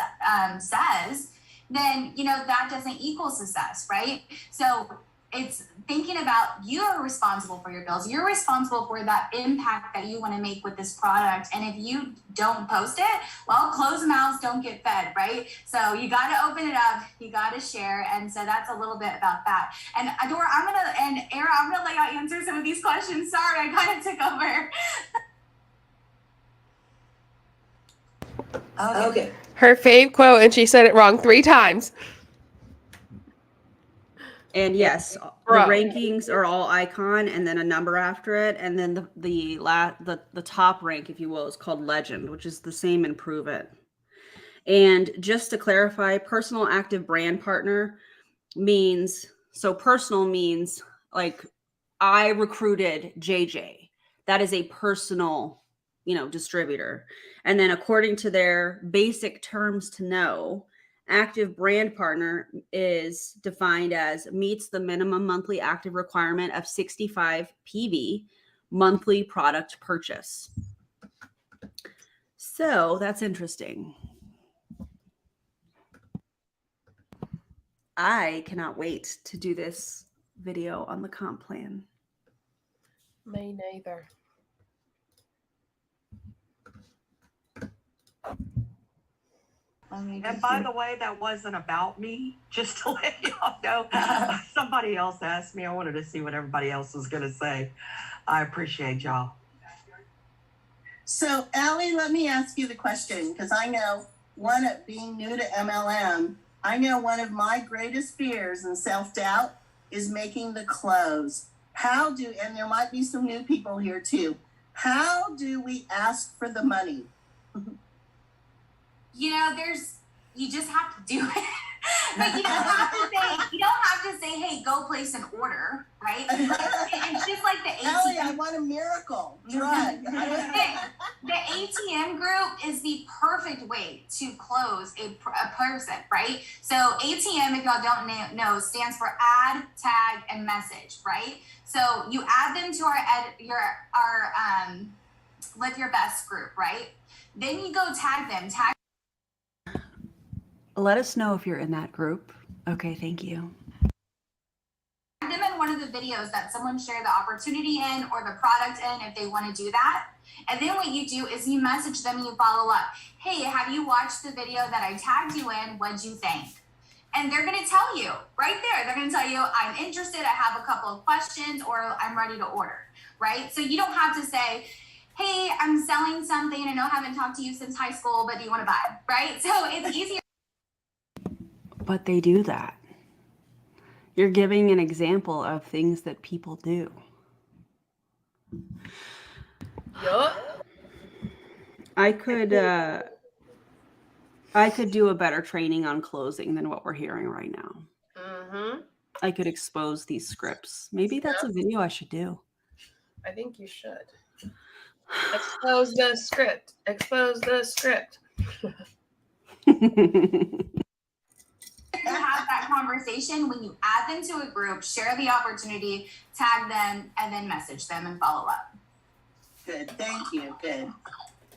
says, then, you know, that doesn't equal success, right? So it's thinking about you are responsible for your bills. You're responsible for that impact that you want to make with this product. And if you don't post it, well, closed mouths don't get fed, right? So you got to open it up. You got to share. And so that's a little bit about that. And Adora, and Era, I'm going to let y'all answer some of these questions. Sorry, I kind of took over. Okay. Her fave quote, and she said it wrong 3 times. And yes, the rankings are all icon and then a number after it, and then the top rank, if you will, is called Legend, which is the same in Prove It. And just to clarify, personal active brand partner means, so personal means like I recruited JJ. That is a personal, distributor. And then according to their basic terms to know, active brand partner is defined as meets the minimum monthly active requirement of 65 PV monthly product purchase. So that's interesting. I cannot wait to do this video on the comp plan. Me neither. And by the way, that wasn't about me, just to let y'all know. Somebody else asked me. I wanted to see what everybody else was going to say. I appreciate y'all. So, Allie, let me ask you the question, because I know being new to MLM, I know one of my greatest fears and self-doubt is making the close. And there might be some new people here too, how do we ask for the money? You just have to do it. Like you don't have to say, hey, go place an order, right? It's just like the ATM. Ellie, I want a miracle drug. The ATM group is the perfect way to close a person, right? So ATM, if y'all don't know, stands for add, tag, and message, right? So you add them to our Live Your Best group, right? Then you go tag them. Let us know if you're in that group. Okay, thank you. Tag them in one of the videos that someone shared the opportunity in or the product in if they want to do that. And then what you do is you message them and you follow up. Hey, have you watched the video that I tagged you in? What'd you think? And they're going to tell you right there. They're going to tell you, I'm interested. I have a couple of questions or I'm ready to order, right? So you don't have to say, hey, I'm selling something. I know I haven't talked to you since high school, but do you want to buy, right? So it's easier. But they do that. You're giving an example of things that people do. Yup. I could do a better training on closing than what we're hearing right now. Mm-hmm. I could expose these scripts. Maybe that's a video I should do. I think you should. Expose the script. Expose the script. You have that conversation when you add them to a group, share the opportunity, tag them, and then message them and follow up. Good, thank you, good.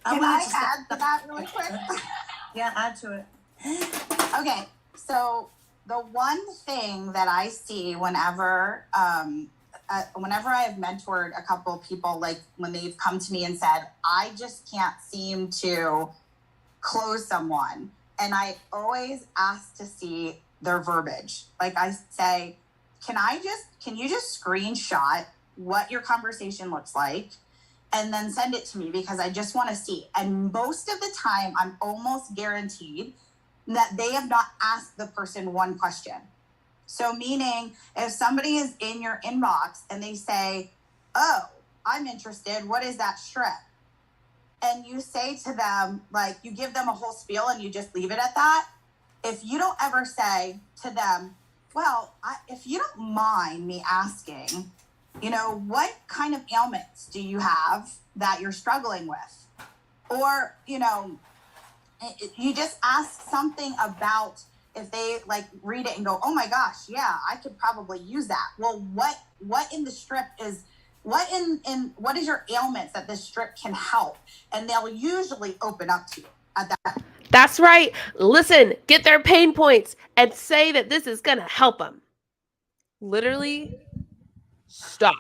Can I add to that really quick? Yeah, add to it. Okay, so the one thing that I see whenever I have mentored a couple of people, like when they've come to me and said, I just can't seem to close someone. And I always ask to see their verbiage. Like I say, can you just screenshot what your conversation looks like and then send it to me because I just want to see. And most of the time, I'm almost guaranteed that they have not asked the person one question. So meaning if somebody is in your inbox and they say, oh, I'm interested, what is that strip? And you say to them, like you give them a whole spiel and you just leave it at that. If you don't ever say to them, well, if you don't mind me asking, what kind of ailments do you have that you're struggling with? Or, you just ask something about if they like read it and go, oh my gosh, yeah, I could probably use that. Well, what in the strip is, what is your ailments that this strip can help? And they'll usually open up to you at that. That's right. Listen, get their pain points and say that this is going to help them. Literally stop.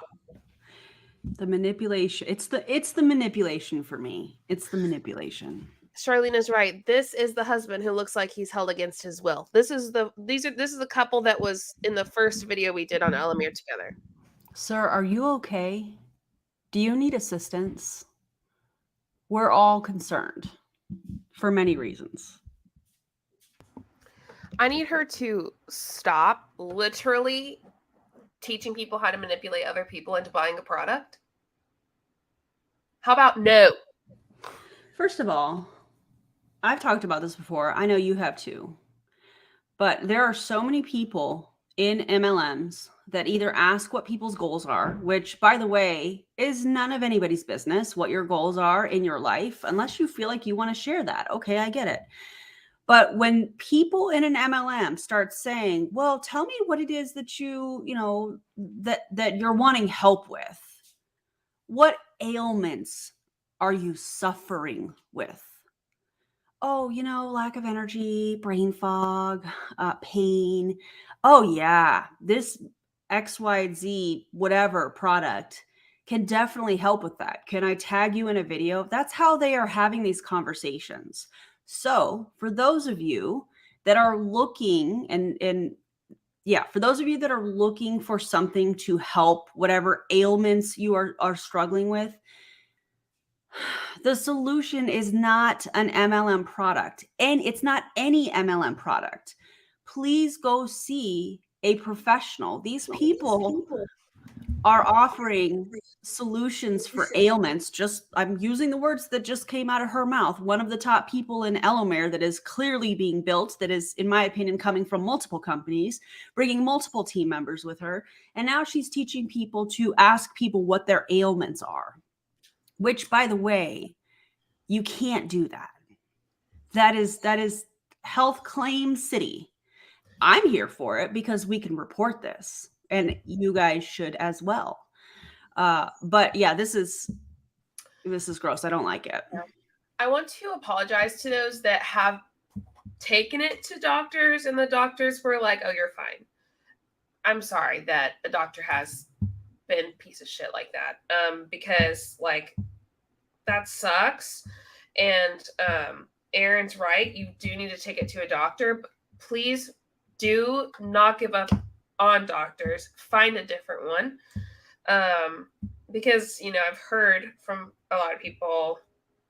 The manipulation. It's the manipulation for me. It's the manipulation. Charlene is right. This is the husband who looks like he's held against his will. This is the couple that was in the first video we did on Elomir together. Sir, are you okay? Do you need assistance? We're all concerned for many reasons. I need her to stop literally teaching people how to manipulate other people into buying a product? How about no? First of all, I've talked about this before. I know you have too. But there are so many people in MLMs that either ask what people's goals are, which, by the way, is none of anybody's business what your goals are in your life, unless you feel like you want to share that. Okay, I get it. But when people in an MLM start saying, well, tell me what it is that that you're wanting help with. What ailments are you suffering with? Oh, lack of energy, brain fog, pain. Oh, yeah, this XYZ, whatever product can definitely help with that. Can I tag you in a video? That's how they are having these conversations. So for those of you that are looking for those of you that are looking for something to help whatever ailments you are struggling with, the solution is not an MLM product, and it's not any MLM product. Please go see a professional. These people are offering solutions for ailments. I'm using the words that just came out of her mouth. One of the top people in Elomir that is clearly being built, that is, in my opinion, coming from multiple companies, bringing multiple team members with her. And now she's teaching people to ask people what their ailments are. Which, by the way, you can't do that. That is health claim city. I'm here for it because we can report this, and you guys should as well. But yeah, this is gross. I don't like it. I want to apologize to those that have taken it to doctors, and the doctors were like, "Oh, you're fine." I'm sorry that a doctor has been a piece of shit like that, because like that sucks. And Erin's right. You do need to take it to a doctor. But please do not give up on doctors. Find a different one. Because, I've heard from a lot of people,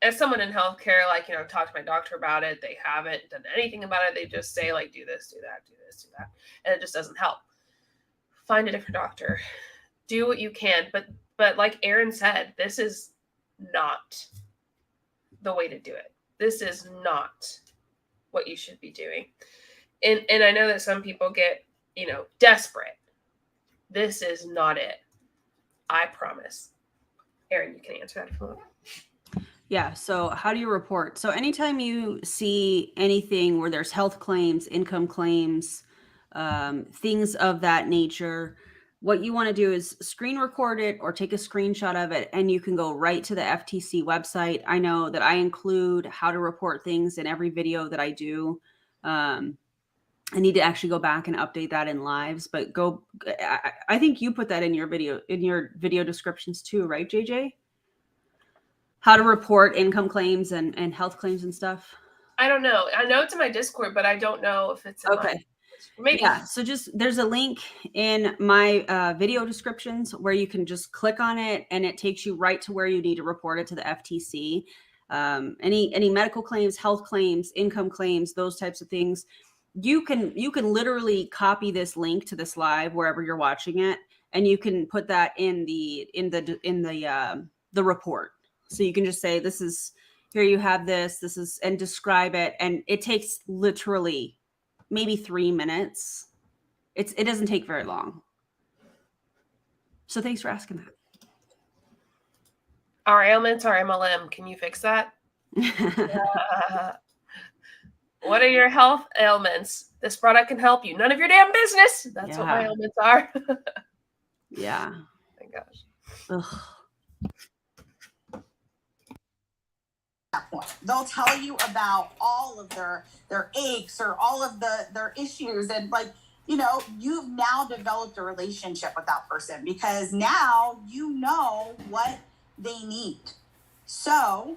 as someone in healthcare, talk to my doctor about it. They haven't done anything about it. They just say, like, do this, do that, do this, do that. And it just doesn't help. Find a different doctor. Do what you can. But like Erin said, this is not the way to do it. This is not what you should be doing. And I know that some people get, desperate. This is not it. I promise. Erin, you can answer that if you want. Yeah. So how do you report? So anytime you see anything where there's health claims, income claims, things of that nature, what you want to do is screen record it or take a screenshot of it, and you can go right to the FTC website. I know that I include how to report things in every video that I do. I need to actually go back and update that in lives, but I think you put that in your video descriptions too, right, JJ? How to report income claims and health claims and stuff. I don't know. I know it's in my Discord, but I don't know if it's in okay. Maybe. Yeah, so there's a link in my video descriptions where you can just click on it, and it takes you right to where you need to report it to the FTC. Any medical claims, health claims, income claims, those types of things. You can literally copy this link to this live wherever you're watching it, and you can put that in the report. So you can just say, this is, here you have this is, and describe it, and it takes literally maybe 3 minutes. It doesn't take very long. So thanks for asking that. Our ailments are MLM. Can you fix that? What are your health ailments? This product can help you. None of your damn business. That's what my ailments are. Yeah. My gosh. Ugh. That point. They'll tell you about all of their aches or all of their issues, and you've now developed a relationship with that person because now you know what they need. So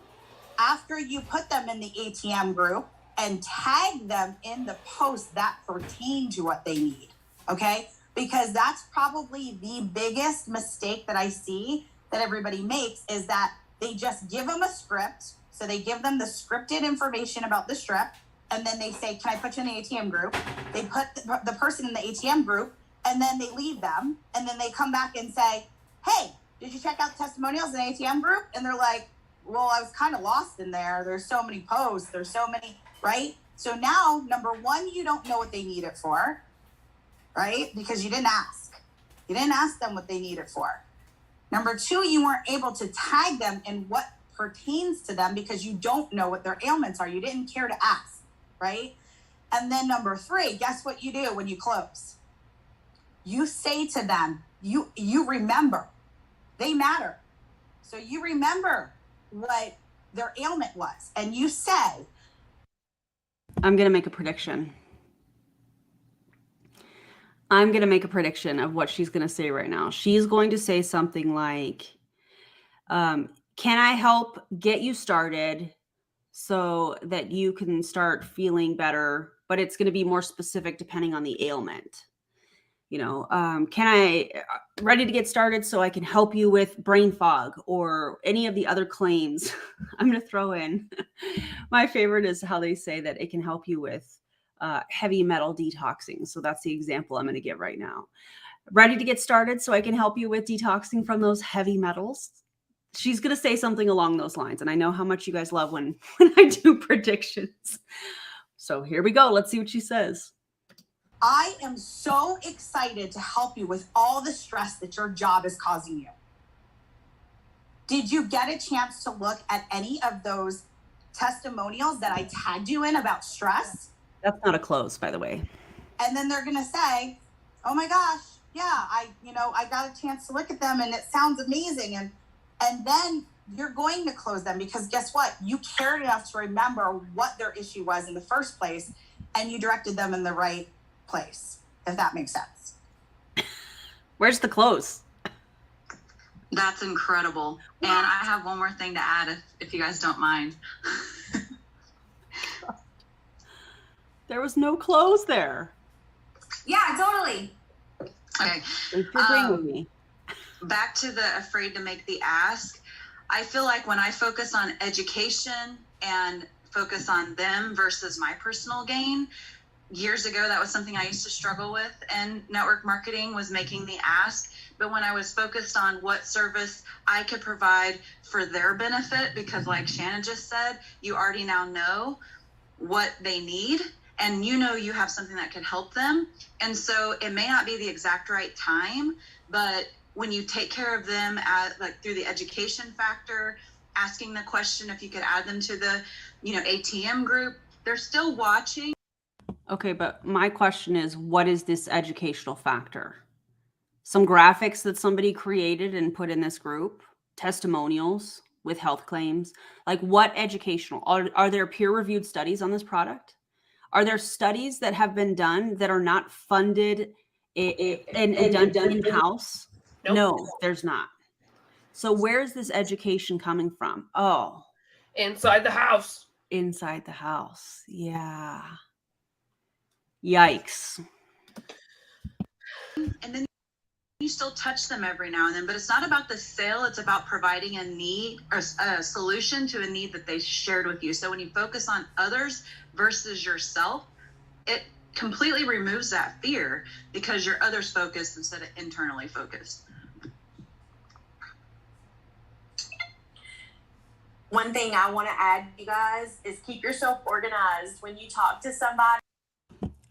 after you put them in the ATM group and tag them in the posts that pertain to what they need, okay? Because that's probably the biggest mistake that I see that everybody makes, is that they just give them a script. So they give them the scripted information about the strip, and then they say, can I put you in the ATM group? They put the person in the ATM group. and then they leave them, and then they come back and say, hey, did you check out the testimonials in ATM group? And they're like, well, I was kind of lost in there. There's so many posts. There's so many, right? So now, number one, you don't know what they need it for, right? Because you didn't ask. You didn't ask them what they need it for. Number two, you weren't able to tag them in what pertains to them because you don't know what their ailments are. You didn't care to ask, right? And then number three, guess what you do when you close? You say to them, you remember. They matter. So you remember what their ailment was. And you say, I'm going to make a prediction. I'm going to make a prediction of what she's going to say right now. She's going to say something like, can I help get you started so that you can start feeling better? But it's going to be more specific depending on the ailment. You know, can I ready to get started so I can help you with brain fog or any of the other claims? I'm going to throw in my favorite is how they say that it can help you with heavy metal detoxing. So that's the example I'm going to give right now. Ready to get started so I can help you with detoxing from those heavy metals? She's going to say something along those lines. And I know how much you guys love when I do predictions. So here we go. Let's see what she says. I am so excited to help you with all the stress that your job is causing you. Did you get a chance to look at any of those testimonials that I tagged you in about stress? That's not a close, by the way. And then they're going to say, oh my gosh, yeah, I got a chance to look at them and it sounds amazing. And then you're going to close them because guess what? You cared enough to remember what their issue was in the first place and you directed them in the right place, if that makes sense. Where's the close? That's incredible. And I have one more thing to add if you guys don't mind. There was no close there. Yeah, totally. Okay. If you're agreeing with me. Back to the afraid to make the ask. I feel like when I focus on education and focus on them versus my personal gain, years ago, that was something I used to struggle with, and network marketing was making the ask. But when I was focused on what service I could provide for their benefit, because like Shannon just said, you already now know what they need and you know you have something that could help them. And so it may not be the exact right time, but when you take care of them through the education factor, asking the question if you could add them to the ATM group, they're still watching. Okay, but my question is, what is this educational factor? Some graphics that somebody created and put in this group, testimonials with health claims. Like what educational? Are there peer-reviewed studies on this product? Are there studies that have been done that are not funded and done in-house? Nope. No, there's not. So where's this education coming from? Oh. Inside the house. Inside the house. Yeah. Yikes. And then you still touch them every now and then, but it's not about the sale. It's about providing a need or a solution to a need that they shared with you. So when you focus on others versus yourself, it completely removes that fear because you're others focused instead of internally focused. One thing I want to add, you guys, is keep yourself organized when you talk to somebody.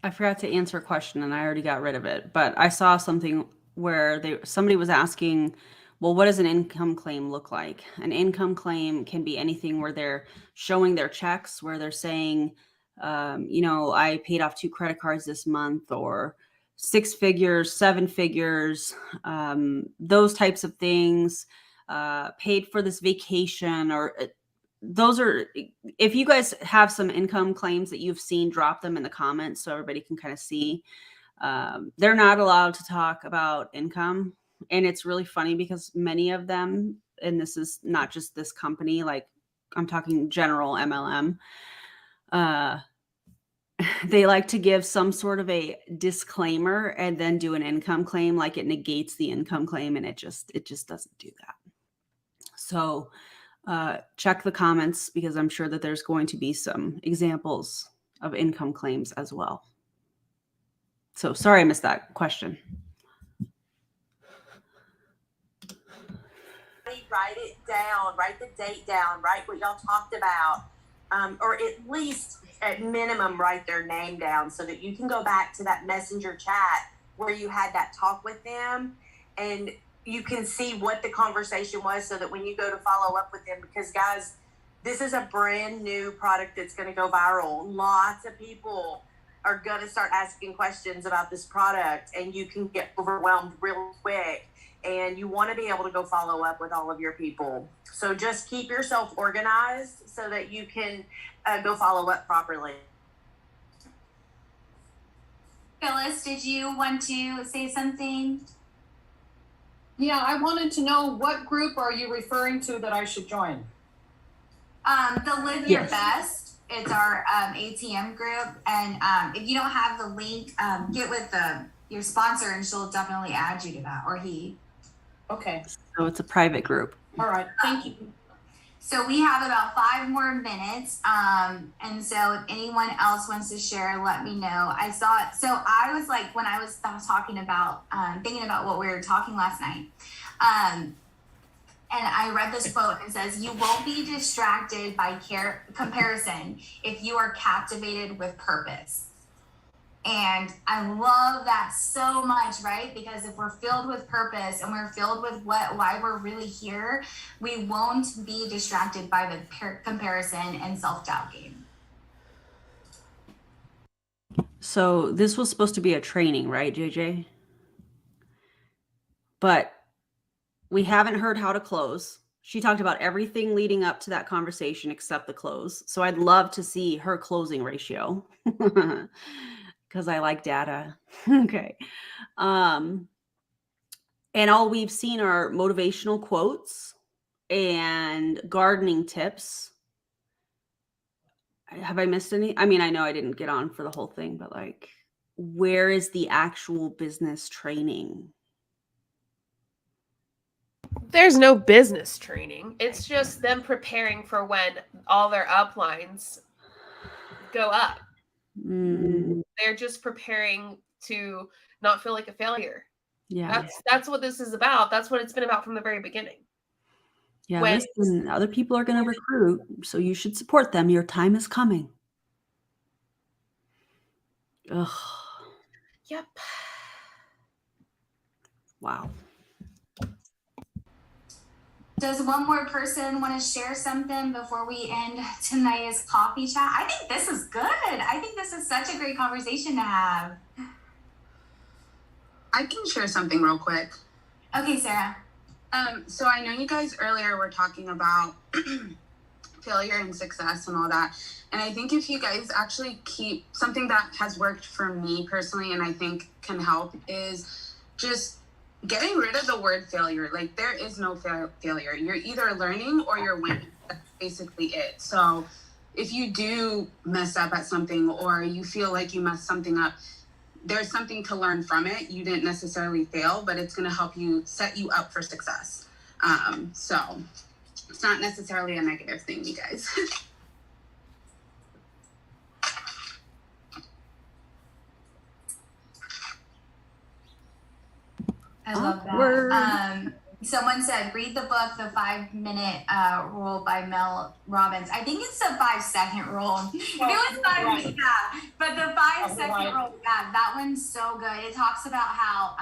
I forgot to answer a question and I already got rid of it, but I saw something where somebody was asking, well, what does an income claim look like? An income claim can be anything where they're showing their checks, where they're saying, I paid off 2 credit cards this month, or 6 figures, 7 figures, those types of things, paid for this vacation, or those are, if you guys have some income claims that you've seen, drop them in the comments so everybody can kind of see. They're not allowed to talk about income. And it's really funny because many of them, and this is not just this company, like I'm talking general MLM, they like to give some sort of a disclaimer and then do an income claim, like it negates the income claim, and it just doesn't do that. So check the comments because I'm sure that there's going to be some examples of income claims as well. So sorry I missed that question. Write it down, write the date down, write what y'all talked about, or at least at minimum write their name down so that you can go back to that messenger chat where you had that talk with them and you can see what the conversation was so that when you go to follow up with them, because guys, this is a brand new product that's going to go viral. Lots of people are going to start asking questions about this product and you can get overwhelmed real quick. And you want to be able to go follow up with all of your people. So just keep yourself organized so that you can go follow up properly. Phyllis, did you want to say something? Yeah, I wanted to know what group are you referring to that I should join? The Live Your Best. It's our ATM group. And if you don't have the link, get with your sponsor and she'll definitely add you to that, or he. Okay. So it's a private group. All right. Thank you. So we have about 5 more minutes. And so if anyone else wants to share, let me know. I saw it. So I was like, when I was talking about, thinking about what we were talking last night, and I read this quote and it says, you won't be distracted by comparison if you are captivated with purpose. And I love that so much, right? Because if we're filled with purpose and we're filled with why we're really here, we won't be distracted by the comparison and self-doubt game. So this was supposed to be a training, right, JJ? But we haven't heard how to close. She talked about everything leading up to that conversation except the close. So I'd love to see her closing ratio. Because I like data. Okay. And all we've seen are motivational quotes and gardening tips. Have I missed any? I mean, I know I didn't get on for the whole thing, but like, where is the actual business training? There's no business training. It's just them preparing for when all their uplines go up. They're just preparing to not feel like a failure. Yeah. That's what this is about. That's what it's been about from the very beginning. Yeah. Listen, other people are going to recruit, so you should support them. Your time is coming. Ugh. Yep. Wow. Does one more person want to share something before we end tonight's coffee chat? I think this is good. I think this is such a great conversation to have. I can share something real quick. Okay, Sarah. So I know you guys earlier were talking about failure and success and all that. And I think if you guys actually keep something that has worked for me personally, and I think can help, is just getting rid of the word failure. Like, there is no failure. You're either learning or you're winning. That's basically it. So if you do mess up at something or you feel like you messed something up, there's something to learn from it. You didn't necessarily fail, but it's going to help you set you up for success. So it's not necessarily a negative thing, you guys. I love that. Someone said, read the book, The 5-Minute Rule by Mel Robbins. I think it's the 5-second rule. It was 5 minutes, yeah. But the 5-second rule, yeah, that one's so good. It talks about how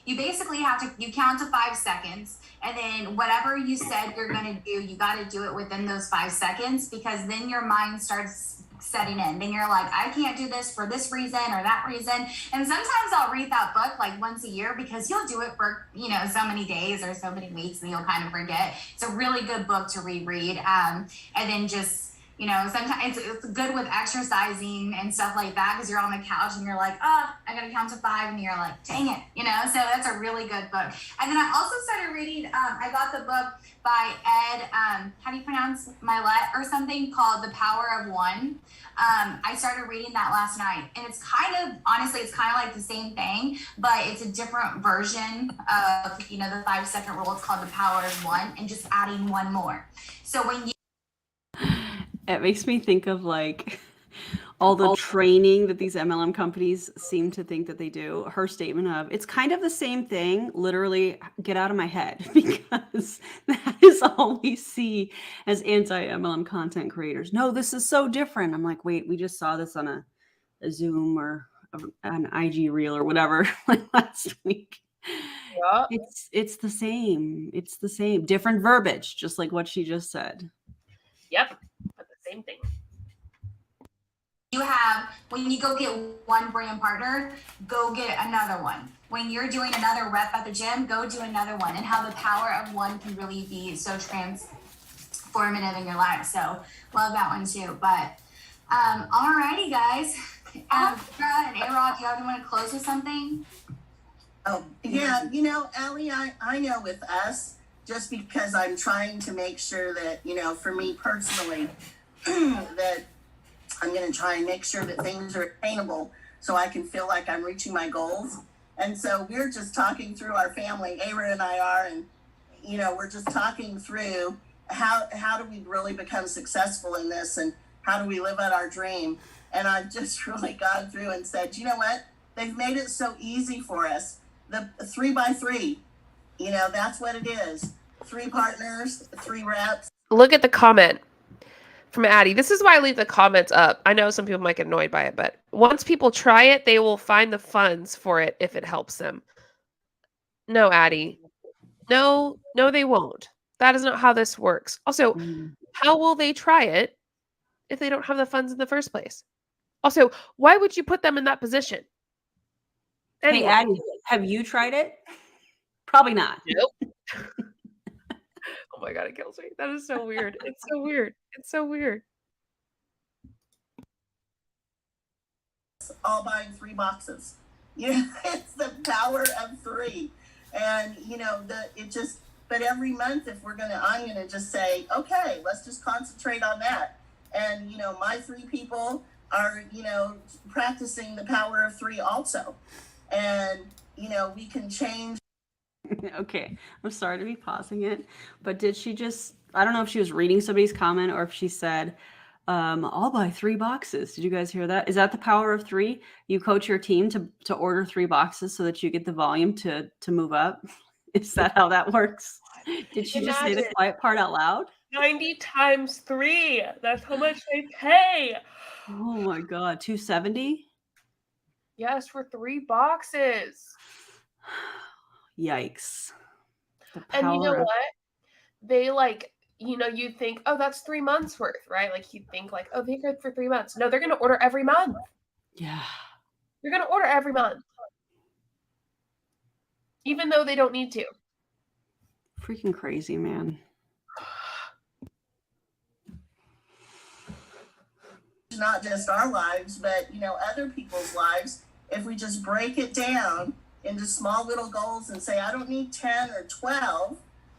you basically you count to 5 seconds, and then whatever you said you're going to do, you got to do it within those 5 seconds, because then your mind starts setting in. Then you're like, I can't do this for this reason or that reason. And sometimes I'll read that book like once a year, because you'll do it for, so many days or so many weeks and you'll kind of forget. It's a really good book to reread. And then just, sometimes it's good with exercising and stuff like that, because you're on the couch and you're like, oh, I gotta count to 5, and you're like, dang it, so that's a really good book. And then I also started reading, I got the book by Ed, how do you pronounce Milet or something, called The Power of One. I started reading that last night, and it's honestly like the same thing, but it's a different version of, the 5-second rule. It's called The Power of One, and just adding one more. So when you It makes me think of like all the training that these MLM companies seem to think that they do. Her statement of, it's kind of the same thing, literally, get out of my head, because that is all we see as anti-MLM content creators. No, this is so different. I'm like, wait, we just saw this on a Zoom or an IG reel or whatever like last week. Yeah. It's the same. It's the same. Different verbiage, just like what she just said. Yep. But the same thing. You have, when you go get one brand partner, go get another one. When you're doing another rep at the gym, go do another one, and how the power of one can really be so transformative in your life. So love that one too. But alrighty, guys. Sarah and A-Rock, you want to close with something? Oh, yeah, you know, Allie, I know with us, just because I'm trying to make sure that, you know, for me personally, that I'm going to try and make sure that things are attainable so I can feel like I'm reaching my goals. And so we're just talking through our family, Aaron and I are, and, you know, we're just talking through how do we really become successful in this, and how do we live out our dream. And I've just really gone through and said, you know what? They've made it so easy for us. The 3x3, you know, that's what it is. 3 partners, 3 reps. Look at the comment from Addie. This is why I leave the comments up. I know some people might get annoyed by it, but once people try it, they will find the funds for it if it helps them. No, Addie. No, they won't. That is not how this works. Also, how will they try it if they don't have the funds in the first place? Also, why would you put them in that position? Anyway. Hey, Addie, have you tried it? Probably not. Nope. Oh my God, it kills me. That is so weird. It's so weird. It's so weird. All buying 3 boxes. You know, it's the power of 3. And, you know, but every month, if I'm going to just say, okay, let's just concentrate on that. And, you know, my 3 people are, you know, practicing the power of 3 also. And, you know, we can change. Okay, I'm sorry to be pausing it, but did she just, I don't know if she was reading somebody's comment or if she said, I'll buy 3 boxes. Did you guys hear that? Is that the power of 3? You coach your team to order 3 boxes so that you get the volume to move up? Is that how that works? Did she just say the quiet part out loud? 90 times 3. That's how much they pay. Oh my God, 270? Yes, for 3 boxes. Yikes. And you know what? They you think, oh, that's 3 months worth, right? Like you think like, oh, they're good for 3 months. No, they're going to order every month. Yeah. They're going to order every month. Even though they don't need to. Freaking crazy, man. Not just our lives, but, you know, other people's lives. If we just break it down into small little goals and say, I don't need 10 or 12.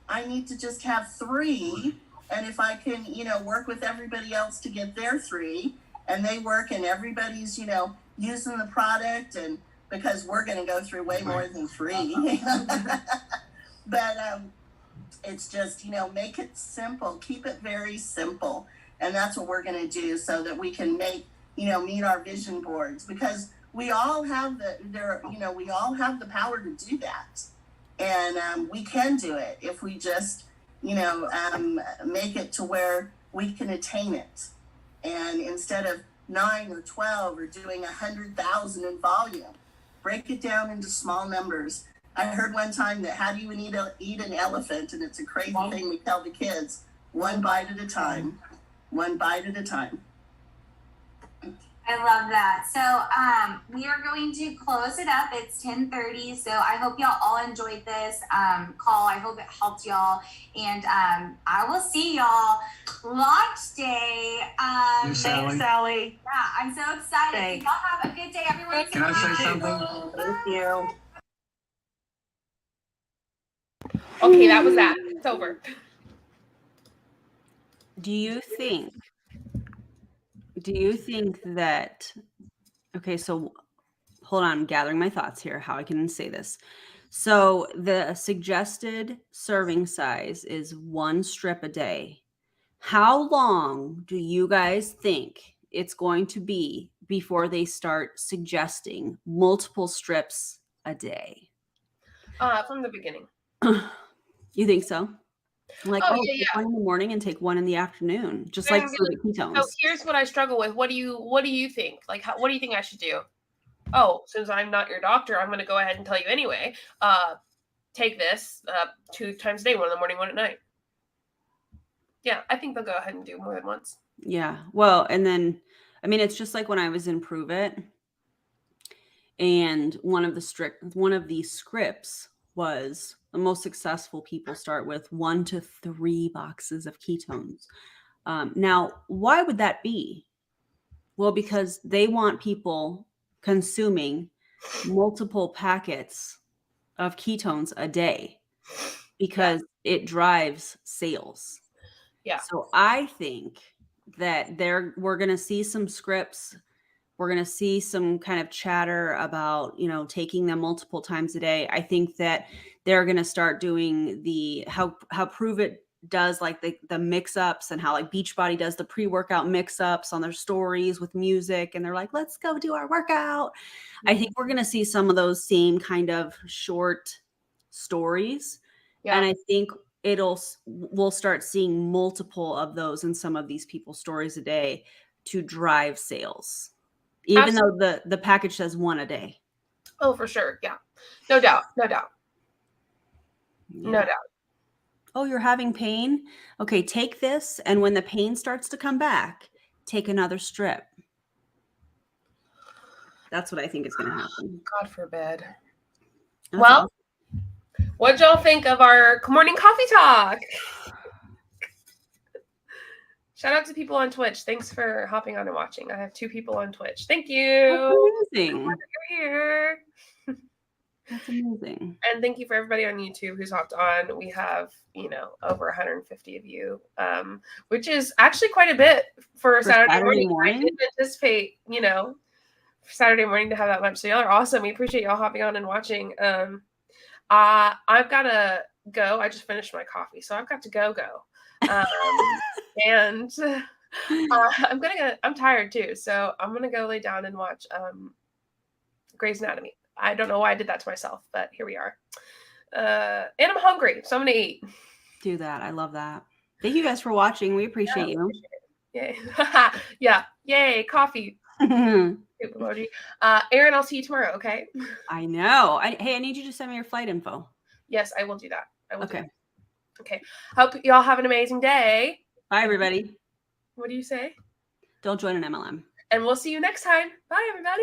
I need to just have 3. And if I can, you know, work with everybody else to get their 3, and they work and everybody's, you know, using the product, and because we're going to go through way more than 3. But it's just, you know, make it simple. Keep it very simple. And that's what we're going to do so that we can meet our vision boards, because we all have we all have the power to do that. And we can do it if we just, make it to where we can attain it. And instead of 9 or 12 or doing 100,000 in volume, break it down into small numbers. I heard one time that how do you eat an elephant? And it's a crazy thing we tell the kids, 1 bite at a time. 1 bite at a time. I love that. So we are going to close it up. It's 10:30. So I hope y'all all enjoyed this call. I hope it helped y'all. And I will see y'all launch day. Thanks, Sally. Yeah, I'm so excited. Thanks. Y'all have a good day, everyone. Can I say something? Thank you. Okay, that was that. It's over. Do you think that, okay, so hold on, I'm gathering my thoughts here, how I can say this. So the suggested serving size is 1 strip a day. How long do you guys think it's going to be before they start suggesting multiple strips a day. From the beginning. You think so? Like, Oh, take yeah. one in the morning and take one in the afternoon, just They're like gonna for be the ketones. So here's what I struggle with. What do you think? Like, what do you think I should do? Oh, since I'm not your doctor, I'm going to go ahead and tell you anyway. Take this 2 times a day, 1 in the morning, 1 at night. Yeah, I think they'll go ahead and do more than once. Yeah. Well, and then, I mean, it's just like when I was in Prove It, and one of the scripts was the most successful people start with 1 to 3 boxes of ketones. Now, why would that be? Well, because they want people consuming multiple packets of ketones a day because it drives sales. Yeah. So I think that we're going to see some scripts. We're going to see some kind of chatter about, taking them multiple times a day. I think that they're going to start doing how Prove It does like the mix-ups, and how like Beachbody does the pre-workout mix-ups on their stories with music, and they're like, let's go do our workout. I think we're going to see some of those same kind of short stories. Yeah. And I think we'll start seeing multiple of those in some of these people's stories a day to drive sales. Even though the package says 1 a day. Oh, for sure. Yeah. No doubt. Yeah. No doubt. Oh, you're having pain? Okay, take this. And when the pain starts to come back, take another strip. That's what I think is going to happen. God forbid. That's well, awesome. What'd y'all think of our morning coffee talk? Shout out to people on Twitch. Thanks for hopping on and watching. I have 2 people on Twitch. Thank you. That's amazing. You're here. That's amazing. And thank you for everybody on YouTube who's hopped on. We have, over 150 of you, which is actually quite a bit for Saturday morning. I didn't anticipate, Saturday morning to have that much. So y'all are awesome. We appreciate y'all hopping on and watching. I've got to go. I just finished my coffee, so I've got to go. And I'm tired too, so I'm gonna go lay down and watch Grey's Anatomy. I don't know why I did that to myself, but here we are. And I'm hungry, so I'm gonna eat. Do that. I love that. Thank you guys for watching. We appreciate you. Yay. Yeah. Yay, coffee. Aaron, I'll see you tomorrow, okay? I know. Hey, I need you to send me your flight info. Yes, I will do that. Okay. Okay. Hope y'all have an amazing day. Bye, everybody. What do you say? Don't join an MLM. And we'll see you next time. Bye, everybody.